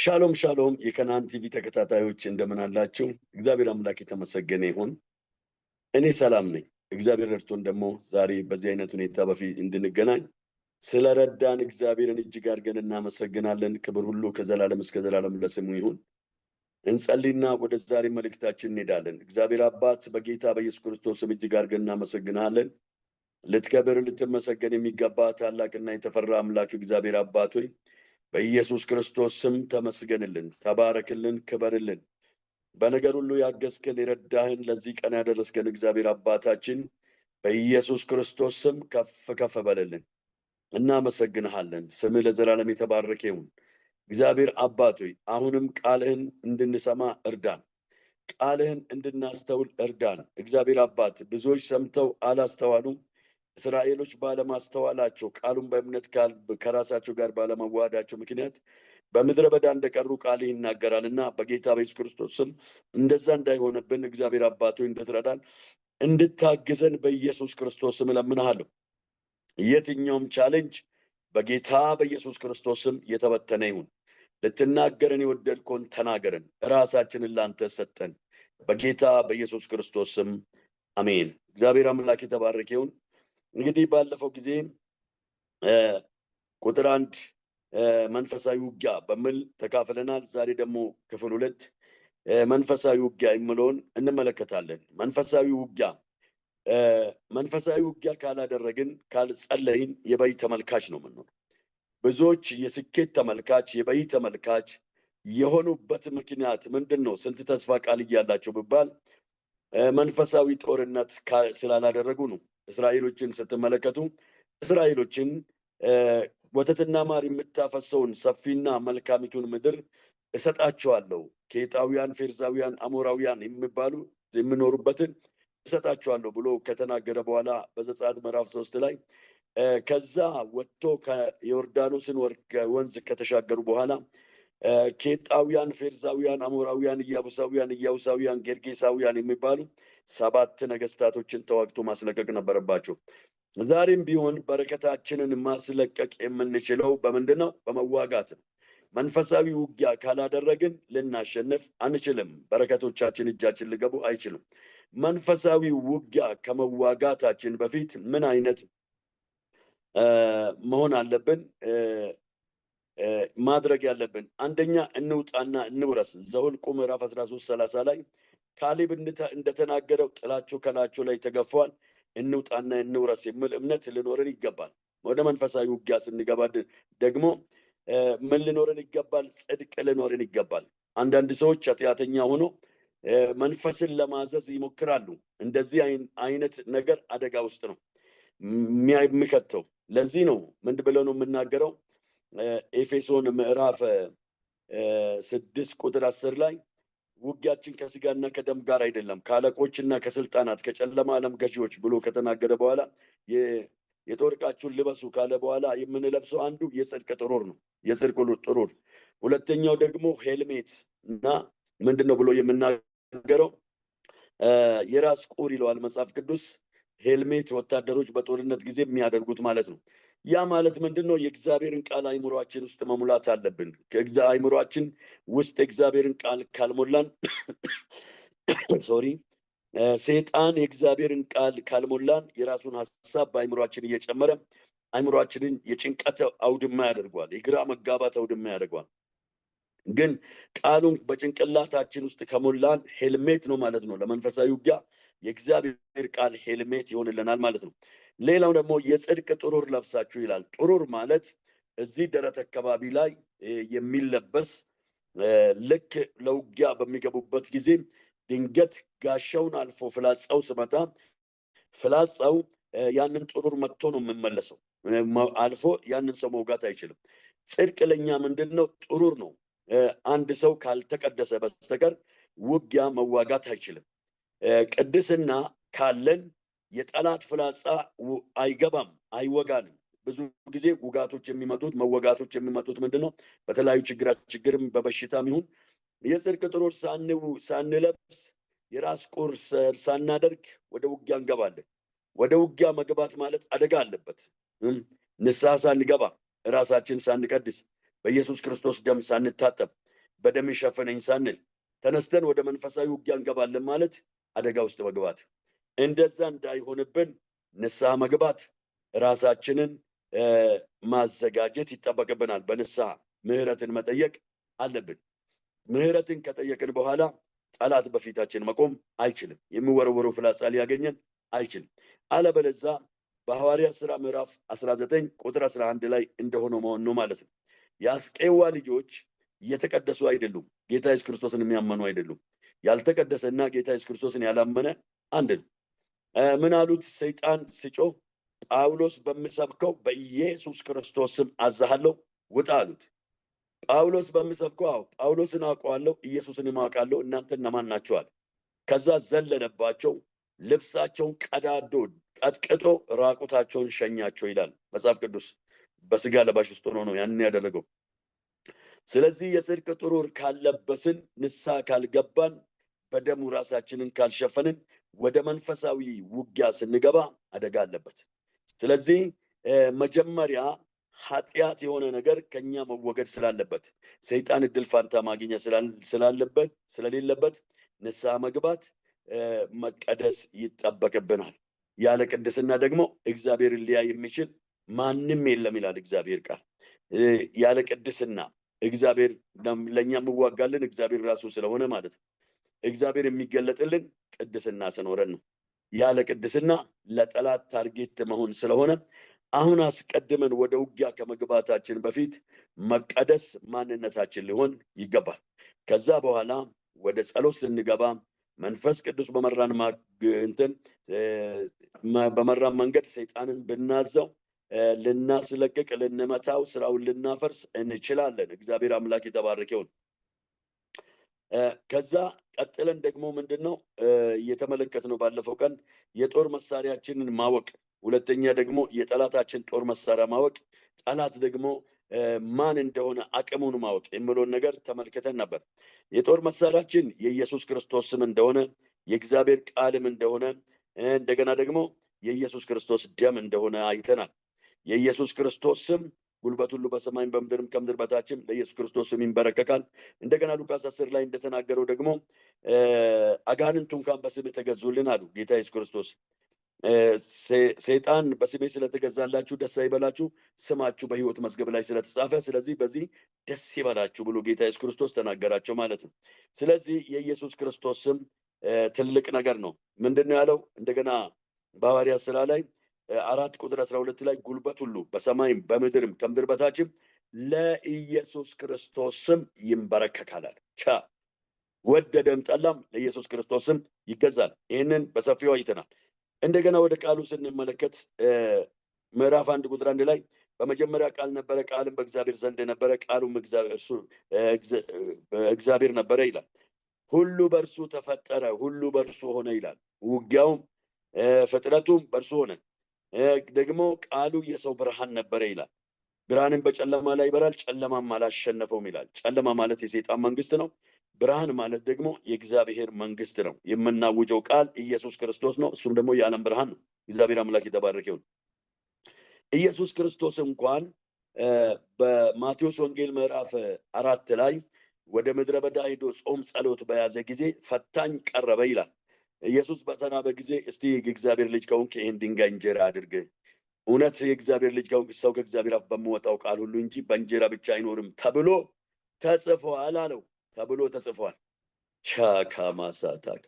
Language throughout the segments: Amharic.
ሻሎም ሻሎም የከናን ቲቪ ተከታታዮች እንደምን አላችሁ? እግዚአብሔር አምላክ የተመሰገነ ይሁን። እኔ ሰላም ነኝ። እግዚአብሔር ረድቶን ደግሞ ዛሬ በዚህ አይነት ሁኔታ በፊት እንድንገናኝ ስለረዳን እግዚአብሔርን እጅግ አድርገን እናመሰግናለን። ክብር ሁሉ ከዘላለም እስከ ዘላለም ለስሙ ይሁን። እንጸልይና ወደ ዛሬ መልእክታችን እንሄዳለን። እግዚአብሔር አባት በጌታ በኢየሱስ ክርስቶስ ስም እጅግ አድርገን እናመሰግናለን። ልትከብር ልትመሰገን የሚገባ ታላቅና የተፈራ አምላክ እግዚአብሔር አባት ሆይ በኢየሱስ ክርስቶስ ስም ተመስገንልን፣ ተባረክልን፣ ክበርልን። በነገር ሁሉ ያገዝከን የረዳህን ለዚህ ቀን ያደረስከን እግዚአብሔር አባታችን በኢየሱስ ክርስቶስ ስም ከፍ ከፍ በልልን። እናመሰግንሃለን። ስምህ ለዘላለም የተባረከ ይሁን። እግዚአብሔር አባት ሆይ አሁንም ቃልህን እንድንሰማ እርዳን፣ ቃልህን እንድናስተውል እርዳን። እግዚአብሔር አባት ብዙዎች ሰምተው አላስተዋሉም። እስራኤሎች ባለማስተዋላቸው ቃሉን በእምነት ከራሳቸው ጋር ባለመዋሃዳቸው ምክንያት በምድረ በዳ እንደቀሩ ቃል ይናገራልና በጌታ በኢየሱስ ክርስቶስ ስም እንደዛ እንዳይሆንብን እግዚአብሔር አባት ሆይ እንድትረዳን እንድታግዘን በኢየሱስ ክርስቶስ ስም እለምንሃለሁ። የትኛውም ቻሌንጅ በጌታ በኢየሱስ ክርስቶስ ስም የተበተነ ይሁን። ልትናገረን የወደድከውን ተናገረን። ራሳችንን ላንተ ሰጠን በጌታ በኢየሱስ ክርስቶስ ስም አሜን። እግዚአብሔር አምላክ የተባረከ ይሁን። እንግዲህ ባለፈው ጊዜ ቁጥር 1 መንፈሳዊ ውጊያ በሚል ተካፍለናል። ዛሬ ደግሞ ክፍል 2 መንፈሳዊ ውጊያ የሚለውን እንመለከታለን። መንፈሳዊ ውጊያ ካላደረግን ካልጸለይን የበይ ተመልካች ነው የምንሆነው። ብዙዎች የስኬት ተመልካች የበይ ተመልካች የሆኑበት ምክንያት ምንድን ነው? ስንት ተስፋ ቃል እያላቸው ቢባል መንፈሳዊ ጦርነት ስላላደረጉ ነው። እስራኤሎችን ስትመለከቱ እስራኤሎችን ወተትና ማር የምታፈሰውን ሰፊና መልካሚቱን ምድር እሰጣቸዋለሁ፣ ኬጣውያን፣ ፌርዛውያን፣ አሞራውያን የሚባሉ የሚኖሩበትን እሰጣቸዋለሁ ብሎ ከተናገረ በኋላ በዘጸአት ምዕራፍ 3 ላይ ከዛ ወጥቶ የዮርዳኖስን ወንዝ ከተሻገሩ በኋላ ኬጣውያን፣ ፌርዛውያን፣ አሞራውያን፣ ኢያቡሳውያን፣ ጌርጌሳውያን የሚባሉ 7 ነገስታቶችን ተዋግቶ ማስለቀቅ ነበረባቸው። ዛሬም ቢሆን በረከታችንን ማስለቀቅ የምንችለው በምንድን ነው? በመዋጋት ነው። መንፈሳዊ ውጊያ ካላደረግን ልናሸንፍ አንችልም። በረከቶቻችን እጃችን ሊገቡ አይችልም። መንፈሳዊ ውጊያ ከመዋጋታችን በፊት ምን አይነት መሆን አለብን? ማድረግ ያለብን አንደኛ እንውጣና እንውረስ። ዘኍልቍ ምዕራፍ 13:30 ላይ ካሌብ እንደተናገረው ጥላቸው ከላቸው ላይ ተገፏል፣ እንውጣና እንውረስ የሚል እምነት ልኖርን ይገባል። ወደ መንፈሳዊ ውጊያ ስንገባ ደግሞ ምን ልኖርን ይገባል? ጽድቅ ልኖርን ይገባል። አንዳንድ ሰዎች ኃጢአተኛ ሆኖ መንፈስን ለማዘዝ ይሞክራሉ። እንደዚህ አይነት ነገር አደጋ ውስጥ ነው የሚከተው። ለዚህ ነው ምን ብለው ነው የምናገረው? ኤፌሶን ምዕራፍ 6 ቁጥር 10 ላይ ውጊያችን ከስጋና ከደም ጋር አይደለም ከአለቆችና ከስልጣናት ከጨለማ ዓለም ገዢዎች ብሎ ከተናገረ በኋላ የጦር ዕቃችሁን ልበሱ ካለ በኋላ የምንለብሰው አንዱ የጽድቅ ጥሩር ነው፣ የጽድቅ ጥሩር። ሁለተኛው ደግሞ ሄልሜት እና ምንድነው ብሎ የምናገረው የራስ ቁር ይለዋል መጽሐፍ ቅዱስ። ሄልሜት ወታደሮች በጦርነት ጊዜ የሚያደርጉት ማለት ነው። ያ ማለት ምንድነው? የእግዚአብሔርን ቃል አይምሮአችን ውስጥ መሙላት አለብን። አይምሮአችን ውስጥ የእግዚአብሔርን ቃል ካልሞላን ሰይጣን የእግዚአብሔርን ቃል ካልሞላን የራሱን ሐሳብ በአይምሮአችን እየጨመረ አይምሮአችንን የጭንቀት አውድማ ያደርገዋል፣ የግራ መጋባት አውድማ ያደርገዋል። ግን ቃሉን በጭንቅላታችን ውስጥ ከሞላን ሄልሜት ነው ማለት ነው። ለመንፈሳዊ ውጊያ የእግዚአብሔር ቃል ሄልሜት ይሆንልናል ማለት ነው። ሌላው ደግሞ የጽድቅ ጥሩር ለብሳችሁ ይላል። ጥሩር ማለት እዚህ ደረት አካባቢ ላይ የሚለበስ ልክ ለውጊያ በሚገቡበት ጊዜ ድንገት ጋሻውን አልፎ ፍላጻው ስመጣ ፍላጻው ያንን ጥሩር መጥቶ ነው የምመለሰው። አልፎ ያንን ሰው መውጋት አይችልም። ጽድቅ ለኛ ምንድነው? ጥሩር ነው። አንድ ሰው ካልተቀደሰ በስተቀር ውጊያ መዋጋት አይችልም። ቅድስና ካለን የጠላት ፍላጻ አይገባም፣ አይወጋንም። ብዙ ጊዜ ውጋቶች የሚመጡት መወጋቶች የሚመጡት ምንድነው? በተለያዩ ችግርም በበሽታም ይሁን የጽድቅ ጥሩር ሳንለብስ የራስ ቁር ሳናደርግ ወደ ውጊያ እንገባለን። ወደ ውጊያ መግባት ማለት አደጋ አለበት። ንስሐ ሳንገባ ራሳችን ሳንቀድስ በኢየሱስ ክርስቶስ ደም ሳንታጠብ በደም ሸፈነኝ ሳንል ተነስተን ወደ መንፈሳዊ ውጊያ እንገባለን ማለት አደጋ ውስጥ መግባት። እንደዛ እንዳይሆንብን ንስሐ መግባት፣ ራሳችንን ማዘጋጀት ይጠበቅብናል። በንስሐ ምህረትን መጠየቅ አለብን። ምህረትን ከጠየቅን በኋላ ጠላት በፊታችን መቆም አይችልም። የሚወረወረው ፍላጻ ሊያገኘን አይችልም። አለበለዛ በሐዋርያት ሥራ ምዕራፍ 19 ቁጥር 11 ላይ እንደሆነ መሆን ነው ማለት ነው። የአስቄዋ ልጆች የተቀደሱ አይደሉም፣ ጌታ ኢየሱስ ክርስቶስን የሚያመኑ አይደሉም። ያልተቀደሰና ጌታ ኢየሱስ ክርስቶስን ያላመነ አንድ ነው። ምን አሉት? ሰይጣን ሲጮህ ጳውሎስ በሚሰብከው በኢየሱስ ክርስቶስ ስም አዛሃለሁ ውጣ አሉት። ጳውሎስ በሚሰብከው ጳውሎስን አውቀዋለሁ ኢየሱስን አውቃለሁ እናንተ እነማን ናችሁ አለ። ከዛ ዘለለባቸው፣ ልብሳቸውን ቀዳዶ ቀጥቅጦ ራቁታቸውን ሸኛቸው ይላል መጽሐፍ ቅዱስ። በስጋ ለባሽ ውስጥ ሆኖ ነው ያንን ያደረገው። ስለዚህ የጽድቅ ጥሩር ካለበስን፣ ንስሐ ካልገባን፣ በደሙ ራሳችንን ካልሸፈንን ወደ መንፈሳዊ ውጊያ ስንገባ አደጋ አለበት። ስለዚህ መጀመሪያ ኃጢአት የሆነ ነገር ከኛ መወገድ ስላለበት፣ ሰይጣን እድል ፋንታ ማግኘት ስለሌለበት ንስሐ መግባት መቀደስ ይጠበቅብናል። ያለ ቅድስና ደግሞ እግዚአብሔርን ሊያይ የሚችል ማንም የለም ይላል እግዚአብሔር ቃል። ያለ ቅድስና እግዚአብሔር ለኛ የሚዋጋልን እግዚአብሔር ራሱ ስለሆነ ማለት ነው። እግዚአብሔር የሚገለጥልን ቅድስና ስኖረን ነው። ያለ ቅድስና ለጠላት ታርጌት መሆን ስለሆነ አሁን አስቀድመን ወደ ውጊያ ከመግባታችን በፊት መቀደስ ማንነታችን ሊሆን ይገባል። ከዛ በኋላ ወደ ጸሎት ስንገባ መንፈስ ቅዱስ በመራን መንገድ ሰይጣንን ብናዘው ልናስለቅቅ፣ ልንመታው፣ ስራውን ልናፈርስ እንችላለን። እግዚአብሔር አምላክ የተባረከ ይሁን። ከዛ ቀጥለን ደግሞ ምንድነው የተመለከትነው ባለፈው ቀን የጦር መሳሪያችንን ማወቅ፣ ሁለተኛ ደግሞ የጠላታችን ጦር መሳሪያ ማወቅ፣ ጠላት ደግሞ ማን እንደሆነ አቅሙን ማወቅ የሚለውን ነገር ተመልክተን ነበር። የጦር መሳሪያችን የኢየሱስ ክርስቶስ ስም እንደሆነ፣ የእግዚአብሔር ቃልም እንደሆነ፣ እንደገና ደግሞ የኢየሱስ ክርስቶስ ደም እንደሆነ አይተናል። የኢየሱስ ክርስቶስ ስም ጉልበት ሁሉ በሰማይም በምድርም ከምድር በታችም ለኢየሱስ ክርስቶስ ስም ይንበረከካል። እንደገና ሉቃስ 10 ላይ እንደተናገረው ደግሞ አጋንንቱ እንኳን በስም ተገዙልን አሉ ጌታ ኢየሱስ ክርስቶስ። ሰይጣን በስሜ ስለተገዛላችሁ ደስ አይበላችሁ፣ ስማችሁ በሕይወት መዝገብ ላይ ስለተጻፈ ስለዚህ በዚህ ደስ ይበላችሁ ብሎ ጌታ ኢየሱስ ክርስቶስ ተናገራቸው ማለት ነው። ስለዚህ የኢየሱስ ክርስቶስ ስም ትልቅ ነገር ነው። ምንድነው ያለው? እንደገና በሐዋርያት ሥራ ላይ 4 ቁጥር 12 ላይ ጉልበት ሁሉ በሰማይም በምድርም ከምድር በታችም ለኢየሱስ ክርስቶስ ስም ይንበረከካል። ወደደም ጠላም ለኢየሱስ ክርስቶስ ስም ይገዛል። ይህንን በሰፊው አይተናል። እንደገና ወደ ቃሉ ስንመለከት ምዕራፍ 1 ቁጥር 1 ላይ በመጀመሪያ ቃል ነበረ፣ ቃልም በእግዚአብሔር ዘንድ ነበረ፣ ቃሉም እግዚአብሔር ነበረ ይላል። ሁሉ በእርሱ ተፈጠረ፣ ሁሉ በእርሱ ሆነ ይላል። ውጊያውም ፍጥረቱም በእርሱ ሆነ። ደግሞ ቃሉ የሰው ብርሃን ነበረ ይላል። ብርሃንም በጨለማ ላይ ይበራል፣ ጨለማም አላሸነፈውም ይላል። ጨለማ ማለት የሰይጣን መንግስት ነው። ብርሃን ማለት ደግሞ የእግዚአብሔር መንግስት ነው። የምናውጀው ቃል ኢየሱስ ክርስቶስ ነው። እሱም ደግሞ የዓለም ብርሃን ነው። እግዚአብሔር አምላክ የተባረከ ይሁን። ኢየሱስ ክርስቶስ እንኳን በማቴዎስ ወንጌል ምዕራፍ 4 ላይ ወደ ምድረ በዳ ሄዶ ጾም ጸሎት በያዘ ጊዜ ፈታኝ ቀረበ ይላል። ኢየሱስ በተራበ ጊዜ እስቲ የእግዚአብሔር ልጅ ከሆንክ ይህን ድንጋይ እንጀራ አድርግ፣ እውነት የእግዚአብሔር ልጅ ከሆንክ ሰው ከእግዚአብሔር አፍ በሚወጣው ቃል ሁሉ እንጂ በእንጀራ ብቻ አይኖርም ተብሎ ተጽፏል አለው። ተብሎ ተጽፏል። ቻካማሳታክ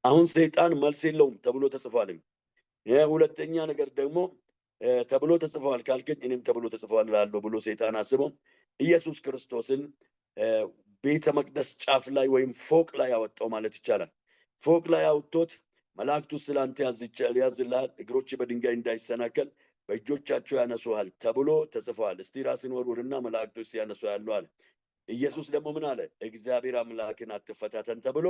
አሁን ሰይጣን መልስ የለውም ተብሎ ተጽፏል። ሁለተኛ ነገር ደግሞ ተብሎ ተጽፏል ካልከኝ እኔም ተብሎ ተጽፏል እላለሁ ብሎ ሰይጣን አስበው ኢየሱስ ክርስቶስን ቤተ መቅደስ ጫፍ ላይ ወይም ፎቅ ላይ ያወጣው ማለት ይቻላል። ፎቅ ላይ አውጥቶት መላእክቱ ስላንተ ያዝልሃል፣ እግሮች በድንጋይ እንዳይሰናከል በእጆቻቸው ያነሱሃል ተብሎ ተጽፏል። እስቲ ራስን ወርውርና መላእክቶች ሲያነሱ ያለው አለ። ኢየሱስ ደግሞ ምን አለ? እግዚአብሔር አምላክን አትፈታተን ተብሎ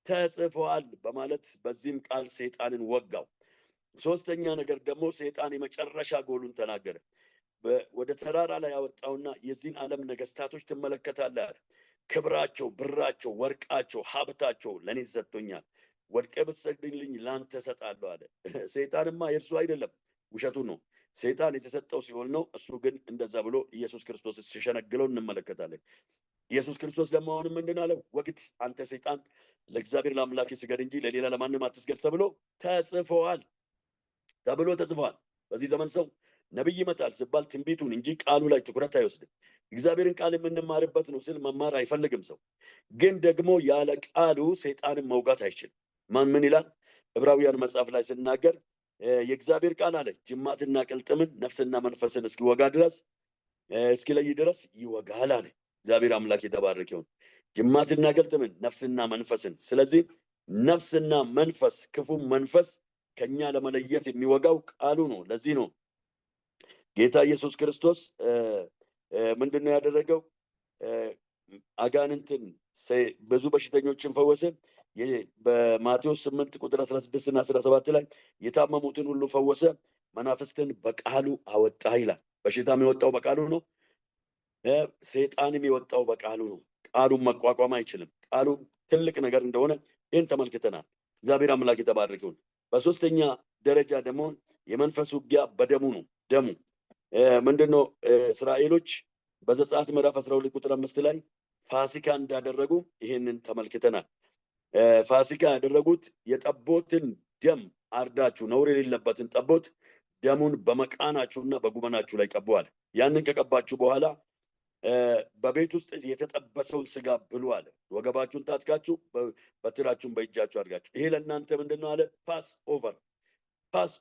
ተጽፏል በማለት በዚህም ቃል ሰይጣንን ወጋው። ሶስተኛ ነገር ደግሞ ሰይጣን የመጨረሻ ጎሉን ተናገረ። ወደ ተራራ ላይ ያወጣውና የዚህን ዓለም ነገስታቶች ትመለከታለህ አለ። ክብራቸው፣ ብራቸው፣ ወርቃቸው፣ ሀብታቸው ለኔ ሰጥቶኛል፣ ወድቀህ ብትሰግድልኝ ላንተ እሰጣለሁ አለ። ሰይጣንማ የእርሱ አይደለም፣ ውሸቱ ነው። ሰይጣን የተሰጠው ሲሆን ነው። እሱ ግን እንደዛ ብሎ ኢየሱስ ክርስቶስ ሲሸነግለው እንመለከታለን። ኢየሱስ ክርስቶስ ደግሞ አሁንም ምንድን አለው? ወግድ አንተ ሰይጣን ለእግዚአብሔር ለአምላክ ስገድ እንጂ ለሌላ ለማንም አትስገድ ተብሎ ተጽፏል። በዚህ ዘመን ሰው ነብይ ይመጣል ሲባል ትንቢቱን እንጂ ቃሉ ላይ ትኩረት አይወስድም። እግዚአብሔርን ቃል የምንማርበት ነው ስል መማር አይፈልግም ሰው። ግን ደግሞ ያለ ቃሉ ሰይጣንን መውጋት አይችልም። ምን ይላል ዕብራውያን መጽሐፍ ላይ ሲናገር የእግዚአብሔር ቃል አለ ጅማትና ቅልጥምን ነፍስና መንፈስን እስኪወጋ ድረስ እስኪለይ ድረስ ይወጋል አለ። እግዚአብሔር አምላክ የተባረከ ይሁን። ጅማትና ቅልጥምን ነፍስና መንፈስን። ስለዚህ ነፍስና መንፈስ ክፉ መንፈስ ከኛ ለመለየት የሚወጋው ቃሉ ነው። ለዚህ ነው ጌታ ኢየሱስ ክርስቶስ ምንድነው ያደረገው? አጋንንትን ብዙ በሽተኞችን ፈወሰ። በማቴዎስ 8 ቁጥር 16 እና 17 ላይ የታመሙትን ሁሉ ፈወሰ፣ መናፍስትን በቃሉ አወጣ ይላል። በሽታም የወጣው በቃሉ ነው። ሰይጣንም የወጣው በቃሉ ነው። ቃሉን መቋቋም አይችልም። ቃሉ ትልቅ ነገር እንደሆነ ይህን ተመልክተናል። እግዚአብሔር አምላክ የተባረከ ይሁን። በሶስተኛ ደረጃ ደግሞ የመንፈስ ውጊያ በደሙ ነው። ደሙ ምንድነው? እስራኤሎች በዘጸአት ምዕራፍ 12 ቁጥር 5 ላይ ፋሲካ እንዳደረጉ ይሄንን ተመልክተናል። ፋሲካ ያደረጉት የጠቦትን ደም አርዳችሁ ነውር የሌለበትን ጠቦት ደሙን በመቃናችሁና በጉበናችሁ ላይ ቀቡአል። ያንን ከቀባችሁ በኋላ በቤት ውስጥ የተጠበሰውን ስጋ ብሉ አለ። ወገባችሁን ታጥቃችሁ በትራችሁን በእጃችሁ አድርጋችሁ ይሄ ለእናንተ ምንድነው አለ? ፓስ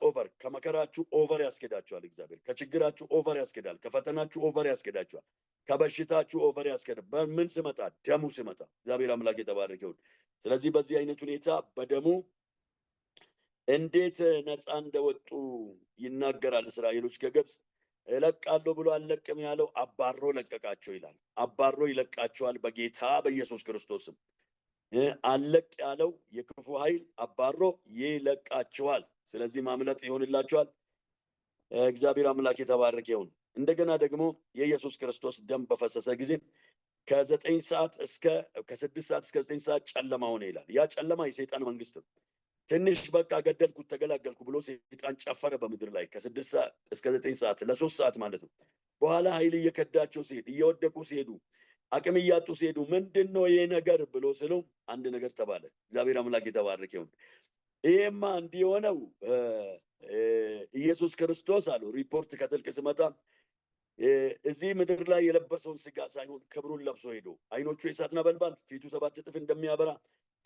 ኦቨር ከመከራችሁ ኦቨር ያስኬዳችኋል። እግዚአብሔር ከችግራችሁ ኦቨር ያስኬዳል። ከፈተናችሁ ኦቨር ያስኬዳችኋል። ከበሽታችሁ ኦቨር ያስኬዳል። በምን ስመጣ? ደሙ ስመጣ። እግዚአብሔር አምላክ የተባረከ ይሁን። ስለዚህ በዚህ አይነት ሁኔታ በደሙ እንዴት ነፃ እንደወጡ ይናገራል። እስራኤሎች ከግብፅ እለቃለሁ ብሎ አልለቅም ያለው አባሮ ለቀቃቸው ይላል። አባሮ ይለቃቸዋል በጌታ በኢየሱስ ክርስቶስም። አለቅ ያለው የክፉ ኃይል አባሮ ይለቃቸዋል። ስለዚህ ማምለጥ ይሆንላቸዋል። እግዚአብሔር አምላክ የተባረከ ይሁን። እንደገና ደግሞ የኢየሱስ ክርስቶስ ደም በፈሰሰ ጊዜ ከ6 ሰዓት እስከ 9 ሰዓት ጨለማ ሆነ ይላል። ያ ጨለማ የሰይጣን መንግስት ነው። ትንሽ በቃ ገደልኩት ተገላገልኩ ብሎ ሰይጣን ጨፈረ በምድር ላይ ከ6 ሰዓት እስከ 9 ሰዓት ለ3 ሰዓት ማለት ነው። በኋላ ኃይል እየከዳቸው ሲሄድ እየወደቁ ሲሄዱ አቅም እያጡ ሲሄዱ ምንድነው ይሄ ነገር ብሎ ስለው አንድ ነገር ተባለ። እግዚአብሔር አምላክ የተባረከ ይሁን። ይሄማ እንዲሆነው ኢየሱስ ክርስቶስ አሉ ሪፖርት ከጥልቅ ሲመጣ እዚህ ምድር ላይ የለበሰውን ስጋ ሳይሆን ክብሩን ለብሶ ሄዶ አይኖቹ የእሳት ነበልባል ፊቱ 7 እጥፍ እንደሚያበራ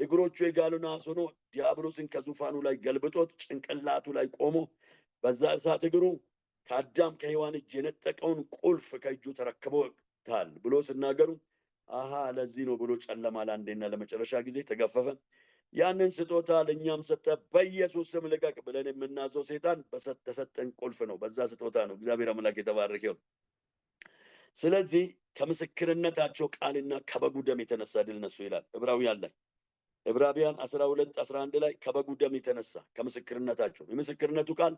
እግሮቹ የጋሉ ናስ ሆኖ ዲያብሎስን ከዙፋኑ ላይ ገልብጦት ጭንቅላቱ ላይ ቆሞ በዛ እሳት እግሩ ከአዳም ከሔዋን እጅ የነጠቀውን ቁልፍ ከእጁ ተረክቦታል ብሎ ሲናገሩ አሃ ለዚህ ነው ብሎ ጨለማ ለአንዴና ለመጨረሻ ጊዜ ተገፈፈ። ያንን ስጦታ ለእኛም ሰጠ። በኢየሱስ ስም ልቀቅ ብለን የምናዘው ሰይጣን ተሰጠን ቁልፍ ነው። በዛ ስጦታ ነው። እግዚአብሔር አምላክ የተባረከ ይሁን። ስለዚህ ከምስክርነታቸው ቃልና ከበጉ ደም የተነሳ ድል ነሱ ይላል ዕብራውያን 12:11 ላይ ከበጉ ደም የተነሳ ከምስክርነታቸው። የምስክርነቱ ቃል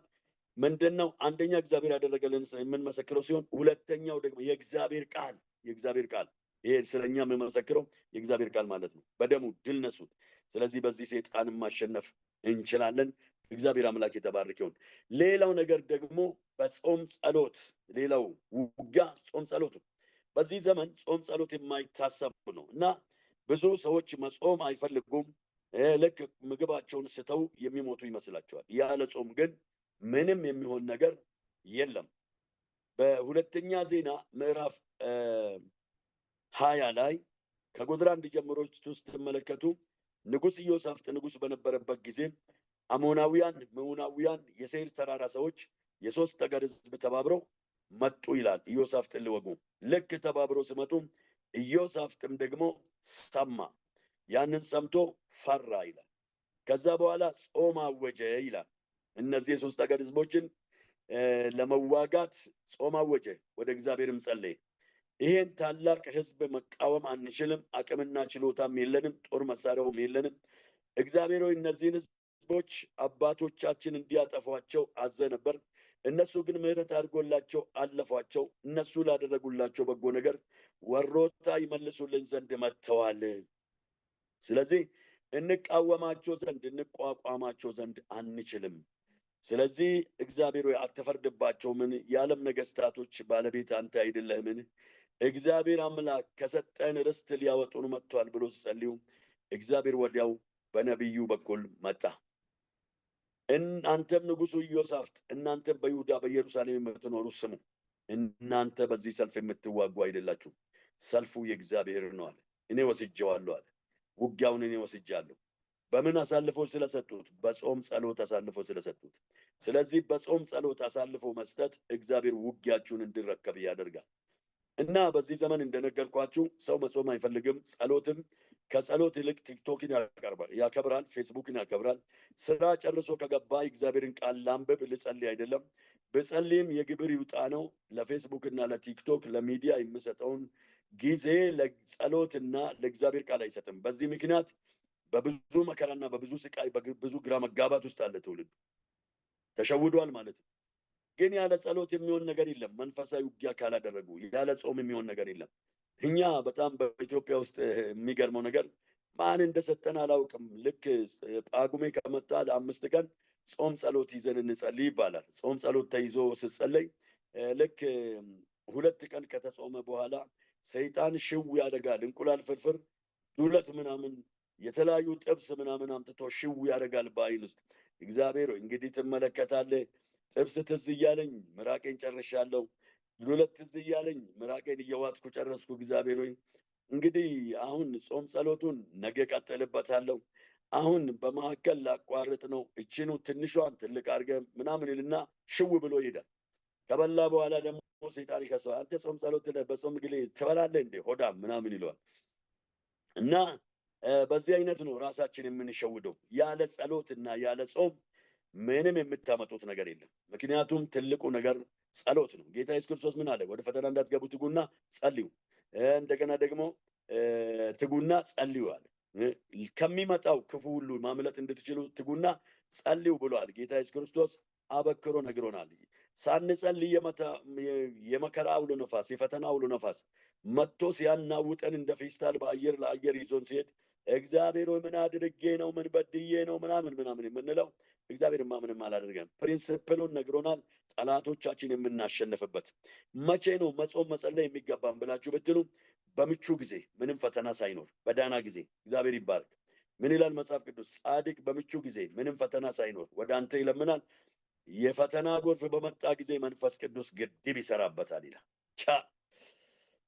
ምንድነው? አንደኛ እግዚአብሔር ያደረገልን የምንመሰክረው ሲሆን ሁለተኛው ደግሞ የእግዚአብሔር ቃል ይሄ ስለኛ የምንመሰክረው የእግዚአብሔር ቃል ማለት ነው። በደሙ ድል ነሱት። ስለዚህ በዚህ ሰይጣንን ማሸነፍ እንችላለን። እግዚአብሔር አምላክ የተባረከ ይሁን። ሌላው ነገር ደግሞ በጾም ጸሎት፣ ሌላው ውጊያ ጾም ጸሎት። በዚህ ዘመን ጾም ጸሎት የማይታሰብ ነው እና ብዙ ሰዎች መጾም አይፈልጉም። ልክ ምግባቸውን ስተው የሚሞቱ ይመስላቸዋል። ያለ ጾም ግን ምንም የሚሆን ነገር የለም። በሁለተኛ ዜና ምዕራፍ 20 ላይ ከቁጥር 1 ጀምሮ ስትመለከቱ ንጉሥ ኢዮሳፍጥ ንጉሥ በነበረበት ጊዜ አሞናውያን፣ ምዑናውያን፣ የሴይር ተራራ ሰዎች የሶስት ጠገር ሕዝብ ተባብረው መጡ ይላል። ኢዮሳፍጥን ሊወጉ ልክ ተባብረው ሲመጡ ኢዮሳፍጥም ደግሞ ሰማ። ያንን ሰምቶ ፈራ ይላል። ከዛ በኋላ ጾም አወጀ ይላል። እነዚህ የሶስት ጠገር ሕዝቦችን ለመዋጋት ጾም አወጀ። ወደ እግዚአብሔርም ጸለየ። ይሄን ታላቅ ሕዝብ መቃወም አንችልም፣ አቅምና ችሎታም የለንም፣ ጦር መሳሪያውም የለንም። እግዚአብሔር ሆይ እነዚህን ሕዝቦች አባቶቻችን እንዲያጠፏቸው አዘ ነበር። እነሱ ግን ምሕረት አድርጎላቸው አለፏቸው። እነሱ ላደረጉላቸው በጎ ነገር ወሮታ ይመልሱልን ዘንድ መጥተዋል። ስለዚህ እንቃወማቸው ዘንድ እንቋቋማቸው ዘንድ አንችልም። ስለዚህ እግዚአብሔር ሆይ አትፈርድባቸውምን? የዓለም ነገስታቶች ባለቤት አንተ አይደለህምን? እግዚአብሔር አምላክ ከሰጠን ርስት ሊያወጡን መጥቷል ብሎ ሲጸልዩ እግዚአብሔር ወዲያው በነቢዩ በኩል መጣ። አንተም ንጉሡ ኢዮሳፍጥ እናንተም በይሁዳ በኢየሩሳሌም የምትኖሩ ስሙ፣ እናንተ በዚህ ሰልፍ የምትዋጉ አይደላችሁ፣ ሰልፉ የእግዚአብሔር ነው አለ። እኔ ወስጄዋለሁ አለ። ውጊያውን እኔ ወስጃለሁ። በምን አሳልፎ ስለሰጡት? በጾም ጸሎት አሳልፎ ስለሰጡት። ስለዚህ በጾም ጸሎት አሳልፎ መስጠት እግዚአብሔር ውጊያችሁን እንዲረከብ ያደርጋል። እና በዚህ ዘመን እንደነገርኳችሁ ሰው መጾም አይፈልግም። ጸሎትም ከጸሎት ይልቅ ቲክቶክን ያከብራል፣ ፌስቡክን ያከብራል። ስራ ጨርሶ ከገባ እግዚአብሔርን ቃል ላንብብ ልጸልይ አይደለም። ብጸልይም የግብር ይውጣ ነው። ለፌስቡክ እና ለቲክቶክ ለሚዲያ የሚሰጠውን ጊዜ ለጸሎትና ለእግዚአብሔር ቃል አይሰጥም። በዚህ ምክንያት በብዙ መከራና በብዙ ስቃይ በብዙ ግራ መጋባት ውስጥ አለ ትውልድ። ተሸውዷል ማለት ነው። ግን ያለ ጸሎት የሚሆን ነገር የለም። መንፈሳዊ ውጊያ ካላደረጉ ያለ ጾም የሚሆን ነገር የለም። እኛ በጣም በኢትዮጵያ ውስጥ የሚገርመው ነገር ማን እንደሰጠን አላውቅም። ልክ ጳጉሜ ከመጣ ለ5 ቀን ጾም ጸሎት ይዘን እንጸልይ ይባላል። ጾም ጸሎት ተይዞ ስጸለይ ልክ 2 ቀን ከተጾመ በኋላ ሰይጣን ሽው ያደርጋል። እንቁላል ፍርፍር፣ ዱለት ምናምን የተለያዩ ጥብስ ምናምን አምጥቶ ሽው ያደርጋል በአይን ውስጥ። እግዚአብሔር እንግዲህ ትመለከታለህ። ጥብስ ትዝ እያለኝ ምራቄን ጨርሻለሁ። ዱለት ትዝ እያለኝ ምራቄን እየዋጥኩ ጨረስኩ። እግዚአብሔር ሆይ እንግዲህ አሁን ጾም ጸሎቱን ነገ ቀጥልበታለሁ። አሁን በመካከል ላቋርጥ ነው። እችኑ ትንሿን ትልቅ አድርገህ ምናምን ይልና ሽው ብሎ ይሄዳል። ከበላ በኋላ ደግሞ ሰይጣን ይከሰዋል። አንተ ጾም ጸሎት በጾም ጊዜ ትበላለህ እንዴ ሆዳም ምናምን ይለዋል። እና በዚህ አይነት ነው ራሳችን የምንሸውደው። ያለ ጸሎትና ያለ ጾም ምንም የምታመጡት ነገር የለም። ምክንያቱም ትልቁ ነገር ጸሎት ነው። ጌታ ኢየሱስ ክርስቶስ ምን አለ? ወደ ፈተና እንዳትገቡ ትጉና ጸልዩ፣ እንደገና ደግሞ ትጉና ጸልዩ አለ። ከሚመጣው ክፉ ሁሉ ማምለጥ እንድትችሉ ትጉና ጸልዩ ብሏል። ጌታ ኢየሱስ ክርስቶስ አበክሮ ነግሮናል። ሳንጸልይ የመከራ አውሎ ነፋስ፣ የፈተና አውሎ ነፋስ መጥቶ ሲያናውጠን እንደ ፌስታል በአየር ለአየር ይዞን ሲሄድ እግዚአብሔር ሆይ ምን አድርጌ ነው ምን በድዬ ነው ምናምን የምንለው እግዚአብሔርማ ምንም አላደርገም። ፕሪንሲፕሉን ነግሮናል። ጠላቶቻችን የምናሸንፍበት መቼ ነው? መጾም መጸለይ የሚገባን ብላችሁ ብትሉ በምቹ ጊዜ፣ ምንም ፈተና ሳይኖር በዳና ጊዜ። እግዚአብሔር ይባረክ። ምን ይላል መጽሐፍ ቅዱስ? ጻድቅ በምቹ ጊዜ ምንም ፈተና ሳይኖር ወደ አንተ ይለምናል፣ የፈተና ጎርፍ በመጣ ጊዜ መንፈስ ቅዱስ ግድብ ይሰራበታል ይላል።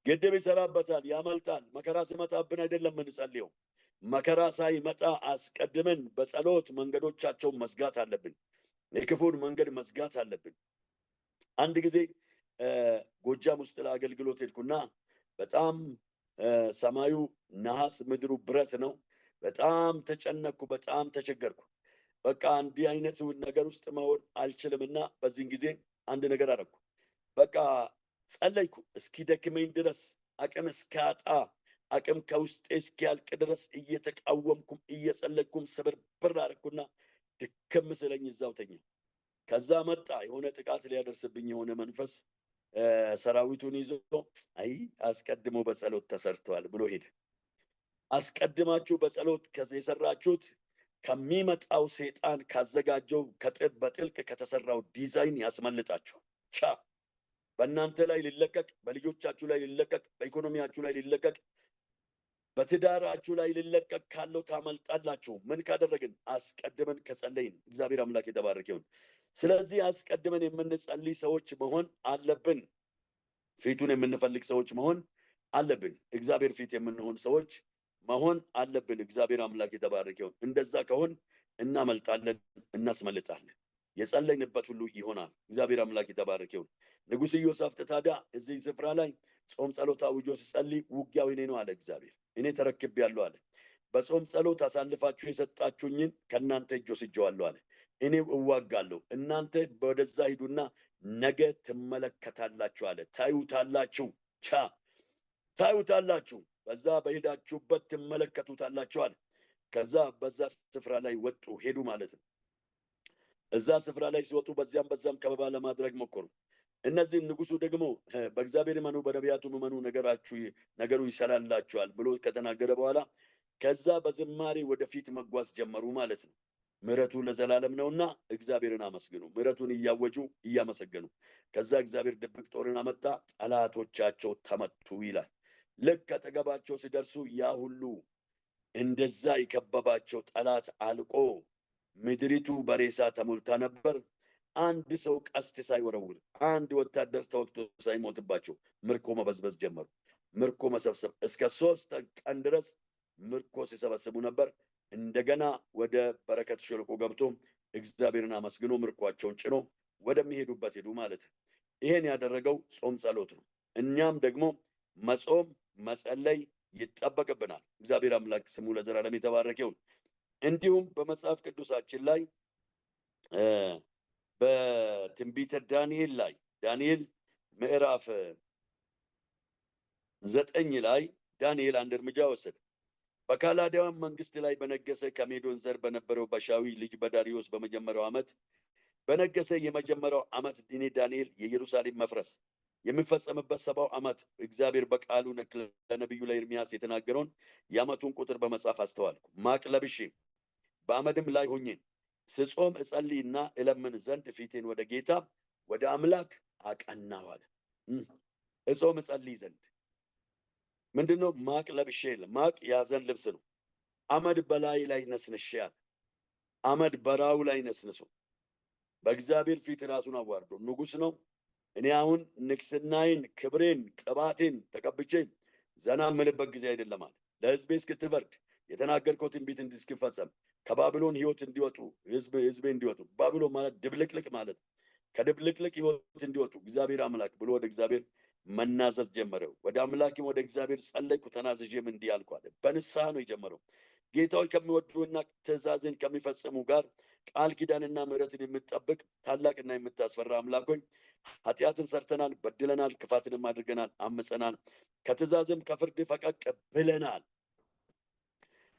ግድብ ይሰራበታል፣ ያመልጣል። መከራ ሲመጣብን አይደለም የምንጸልየው። መከራ ሳይመጣ አስቀድመን በጸሎት መንገዶቻቸውን መዝጋት አለብን። የክፉን መንገድ መዝጋት አለብን። አንድ ጊዜ ጎጃም ውስጥ ለአገልግሎት ሄድኩና በጣም ሰማዩ ነሐስ ምድሩ ብረት ነው። በጣም ተጨነቅኩ፣ በጣም ተቸገርኩ። በቃ እንዲህ አይነት ነገር ውስጥ መሆን አልችልምና በዚህን ጊዜ አንድ ነገር አደረኩ። በቃ ጸለይኩ እስኪደክመኝ ድረስ፣ አቅም እስካጣ፣ አቅም ከውስጤ እስኪያልቅ ድረስ እየተቃወምኩም እየጸለይኩም ስብርብር አደረኩና ድክም ስለኝ እዛው ተኛሁ። ከዛ መጣ የሆነ ጥቃት ሊያደርስብኝ የሆነ መንፈስ ሰራዊቱን ይዞ አይ አስቀድሞ በጸሎት ተሰርቷል ብሎ ሄደ። አስቀድማችሁ በጸሎት የሰራችሁት ከሚመጣው ሰይጣን ካዘጋጀው በጥልቅ ከተሰራው ዲዛይን ያስመልጣችሁ። በእናንተ ላይ ሊለቀቅ፣ በልጆቻችሁ ላይ ሊለቀቅ፣ በኢኮኖሚያችሁ ላይ ሊለቀቅ፣ በትዳራችሁ ላይ ሊለቀቅ ካለው ታመልጣላችሁ። ምን ካደረግን? አስቀድመን ከጸለይን። እግዚአብሔር አምላክ የተባረከ ይሁን። ስለዚህ አስቀድመን የምንጸልይ ሰዎች መሆን አለብን። ፊቱን የምንፈልግ ሰዎች መሆን አለብን። እግዚአብሔር ፊት የምንሆን ሰዎች መሆን አለብን። እግዚአብሔር አምላክ የተባረከ ይሁን። እንደዛ ከሆን እናመልጣለን፣ እናስመልጣለን። የጸለይንበት ሁሉ ይሆናል። እግዚአብሔር አምላክ የተባረከ ይሁን። ንጉሥ ኢዮሳፍጥ ታዲያ እዚህ ስፍራ ላይ ጾም ጸሎት አውጆ ሲጸልይ ውጊያው እኔ ነው አለ። እግዚአብሔር እኔ ተረክቤያለሁ አለ። በጾም ጸሎት አሳልፋችሁ የሰጣችሁኝን ከእናንተ እጅ ወስጄዋለሁ አለ። እኔ እዋጋለሁ፣ እናንተ ወደዛ ሂዱና ነገ ትመለከታላችሁ አለ። ታዩታላችሁ፣ ታዩታላችሁ፣ በዛ በሄዳችሁበት ትመለከቱታላችሁ አለ። ከዛ በዛ ስፍራ ላይ ወጡ፣ ሄዱ ማለት ነው። እዛ ስፍራ ላይ ሲወጡ በዚያም በዛም ከበባ ለማድረግ ሞከሩ። እነዚህ ንጉሱ ደግሞ በእግዚአብሔር እመኑ፣ በነቢያቱ እመኑ፣ ነገሩ ይሰላላችኋል ብሎ ከተናገረ በኋላ ከዛ በዝማሬ ወደፊት መጓዝ ጀመሩ ማለት ነው። ምሕረቱ ለዘላለም ነውና እግዚአብሔርን አመስግኑ። ምሕረቱን እያወጁ እያመሰገኑ ከዛ እግዚአብሔር ድብቅ ጦርን አመጣ፣ ጠላቶቻቸው ተመቱ ይላል። ልክ አጠገባቸው ሲደርሱ ያ ሁሉ እንደዛ የከበባቸው ጠላት አልቆ ምድሪቱ በሬሳ ተሞልታ ነበር። አንድ ሰው ቀስት ሳይወረውር አንድ ወታደር ተወግቶ ሳይሞትባቸው ምርኮ መበዝበዝ ጀመሩ። ምርኮ መሰብሰብ እስከ 3 ቀን ድረስ ምርኮ ሲሰበስቡ ነበር። እንደገና ወደ በረከት ሸለቆ ገብቶ እግዚአብሔርን አመስግኖ ምርኳቸውን ጭኖ ወደሚሄዱበት ሄዱ ማለት ነው። ይሄን ያደረገው ጾም ጸሎት ነው። እኛም ደግሞ መጾም መጸለይ ይጠበቅብናል። እግዚአብሔር አምላክ ስሙ ለዘላለም የተባረከ ይሁን። እንዲሁም በመጽሐፍ ቅዱሳችን ላይ በትንቢተ ዳንኤል ላይ ዳንኤል ምዕራፍ 9 ላይ ዳንኤል አንድ እርምጃ ወሰደ። በካላዳውያን መንግስት ላይ በነገሰ ከሜዶን ዘር በነበረው በሻዊ ልጅ በዳሪዮስ በመጀመሪያው ዓመት በነገሰ የመጀመሪያው ዓመት እኔ ዳንኤል የኢየሩሳሌም መፍረስ የሚፈጸምበት 70 ዓመት እግዚአብሔር በቃሉ ለነቢዩ ለኤርምያስ የተናገረውን የዓመቱን ቁጥር በመጽሐፍ አስተዋልኩ። ማቅ ለብሼ በአመድም ላይ ሆኜ ስጾም እጸልይና እለምን ዘንድ ፊቴን ወደ ጌታ ወደ አምላክ አቀናሁ አለ። እጾም እጸልይ ዘንድ ምንድነው? ማቅ ለብሼ። ማቅ ያዘን ልብስ ነው። አመድ በላይ ላይ ነስንሼ አለ። አመድ በራው ላይ ነስንሶ በእግዚአብሔር ፊት ራሱን አዋርዶ ንጉስ ነው። እኔ አሁን ንግስናዬን ክብሬን ቅባቴን ተቀብቼ ዘና የምልበት ጊዜ አይደለም አለ። ለህዝቤ እስክትፈርድ የተናገርከው ትንቢት እስኪፈጸም ከባቢሎን ህይወት እንዲወጡ ህዝቤ እንዲወጡ። ባቢሎን ማለት ድብልቅልቅ ማለት፣ ከድብልቅልቅ ህይወት እንዲወጡ እግዚአብሔር አምላክ ብሎ ወደ እግዚአብሔር መናዘዝ ጀመረው። ወደ አምላክም ወደ እግዚአብሔር ጸለይኩ፣ ተናዝዤም እንዲህ አልኩ አለ። በንስሐ ነው የጀመረው። ጌታዊ ከሚወዱና ትእዛዝን ከሚፈጽሙ ጋር ቃል ኪዳንና ምሕረትን የምትጠብቅ ታላቅና የምታስፈራ አምላክ ሆይ ኃጢአትን ሰርተናል፣ በድለናል፣ ክፋትንም አድርገናል፣ አመፀናል፣ ከትእዛዝም ከፍርድ ፈቀቅ ብለናል።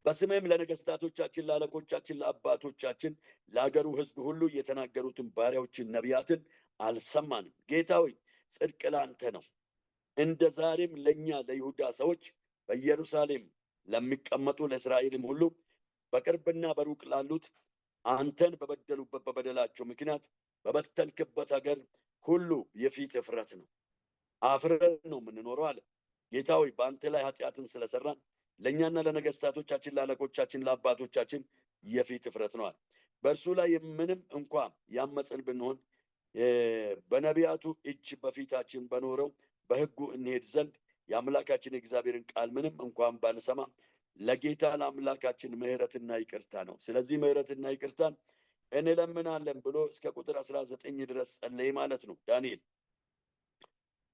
በስሜም ለነገስታቶቻችን፣ ለአለቆቻችን፣ ለአባቶቻችን፣ ለአገሩ ህዝብ ሁሉ የተናገሩትን ባሪያዎችን ነቢያትን አልሰማንም። ጌታ ሆይ ጽድቅ ለአንተ ነው። እንደ ዛሬም ለእኛ ለይሁዳ ሰዎች በኢየሩሳሌም ለሚቀመጡ ለእስራኤልም ሁሉ በቅርብና በሩቅ ላሉት አንተን በበደሉበት በበደላቸው ምክንያት በበተንክበት ሀገር ሁሉ የፊት እፍረት ነው። አፍረን ነው የምንኖረው አለ። ጌታ ሆይ በአንተ ላይ ኃጢአትን ስለሰራን ለእኛና ለነገስታቶቻችን፣ ለአለቆቻችን፣ ለአባቶቻችን የፊት እፍረት ነው አለ። በእርሱ ላይ ምንም እንኳ ያመፅን ብንሆን በነቢያቱ እጅ በፊታችን በኖረው በህጉ እንሄድ ዘንድ የአምላካችን የእግዚአብሔርን ቃል ምንም እንኳን ባንሰማ ለጌታ ለአምላካችን ምሕረትና ይቅርታ ነው። ስለዚህ ምሕረትና ይቅርታን እንለምናለን ብሎ እስከ ቁጥር 19 ድረስ ጸለይ ማለት ነው። ዳንኤል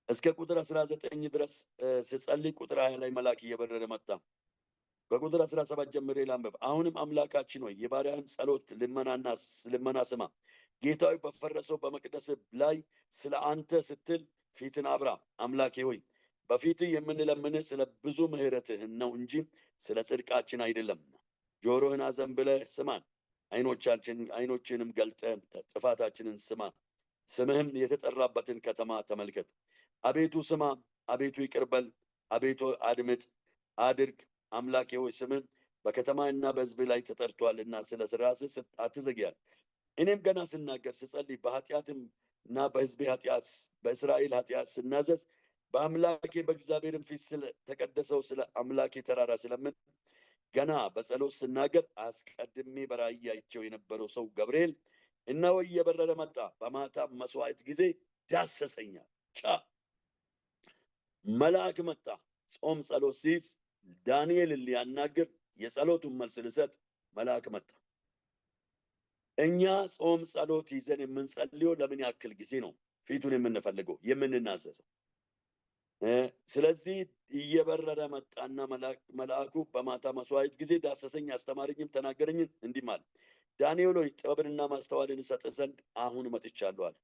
እስከ ቁጥር 19 ድረስ ስጸልይ ቁጥር 20 ላይ መልአክ እየበረረ መጣ። ከቁጥር 17 ጀምሬ ላንብብ። አሁንም አምላካችን ሆይ የባሪያህን ጸሎት ልመና ስማ። ጌታዊ በፈረሰው በመቅደስ ላይ ስለ አንተ ስትል ፊትን አብራ። አምላኬ ሆይ በፊትህ የምንለምንህ ስለ ብዙ ምሕረትህን ነው እንጂ ስለ ጽድቃችን አይደለም። ጆሮህን አዘንብለህ ስማን፣ አይኖችንም ገልጠህ ጥፋታችንን ስማ። ስምህም የተጠራበትን ከተማ ተመልከት። አቤቱ ስማ፣ አቤቱ ይቅር በል፣ አቤቱ አድምጥ አድርግ። አምላኬ ሆይ ስምህ በከተማና በሕዝብ ላይ ተጠርቷልና ስለ ራስህ አትዘግያል። እኔም ገና ስናገር ስጸልይ በኃጢአትም እና በሕዝቤ ኃጢአት በእስራኤል ኃጢአት ስናዘዝ በአምላኬ በእግዚአብሔርም ፊት ስለ ተቀደሰው ስለ አምላኬ ተራራ ስለምን ገና በጸሎት ስናገር አስቀድሜ በራእይ አይቼው የነበረው ሰው ገብርኤል እነሆ እየበረረ መጣ። በማታ መስዋዕት ጊዜ ዳሰሰኛል። መልአክ መጣ። ጾም ጸሎት ሲይዝ ዳንኤልን ሊያናግር የጸሎቱን መልስ ልሰጥ መልአክ መጣ። እኛ ጾም ጸሎት ይዘን የምንጸልየው ለምን ያክል ጊዜ ነው? ፊቱን የምንፈልገው የምንናዘዘው። ስለዚህ እየበረረ መጣና መልአኩ በማታ መስዋዕት ጊዜ ዳሰሰኝ፣ አስተማረኝም፣ ተናገረኝም እንዲህ ማለት ዳንኤል ሆይ ጥበብንና ማስተዋልን እሰጥ ዘንድ አሁን መጥቻለሁ አለ።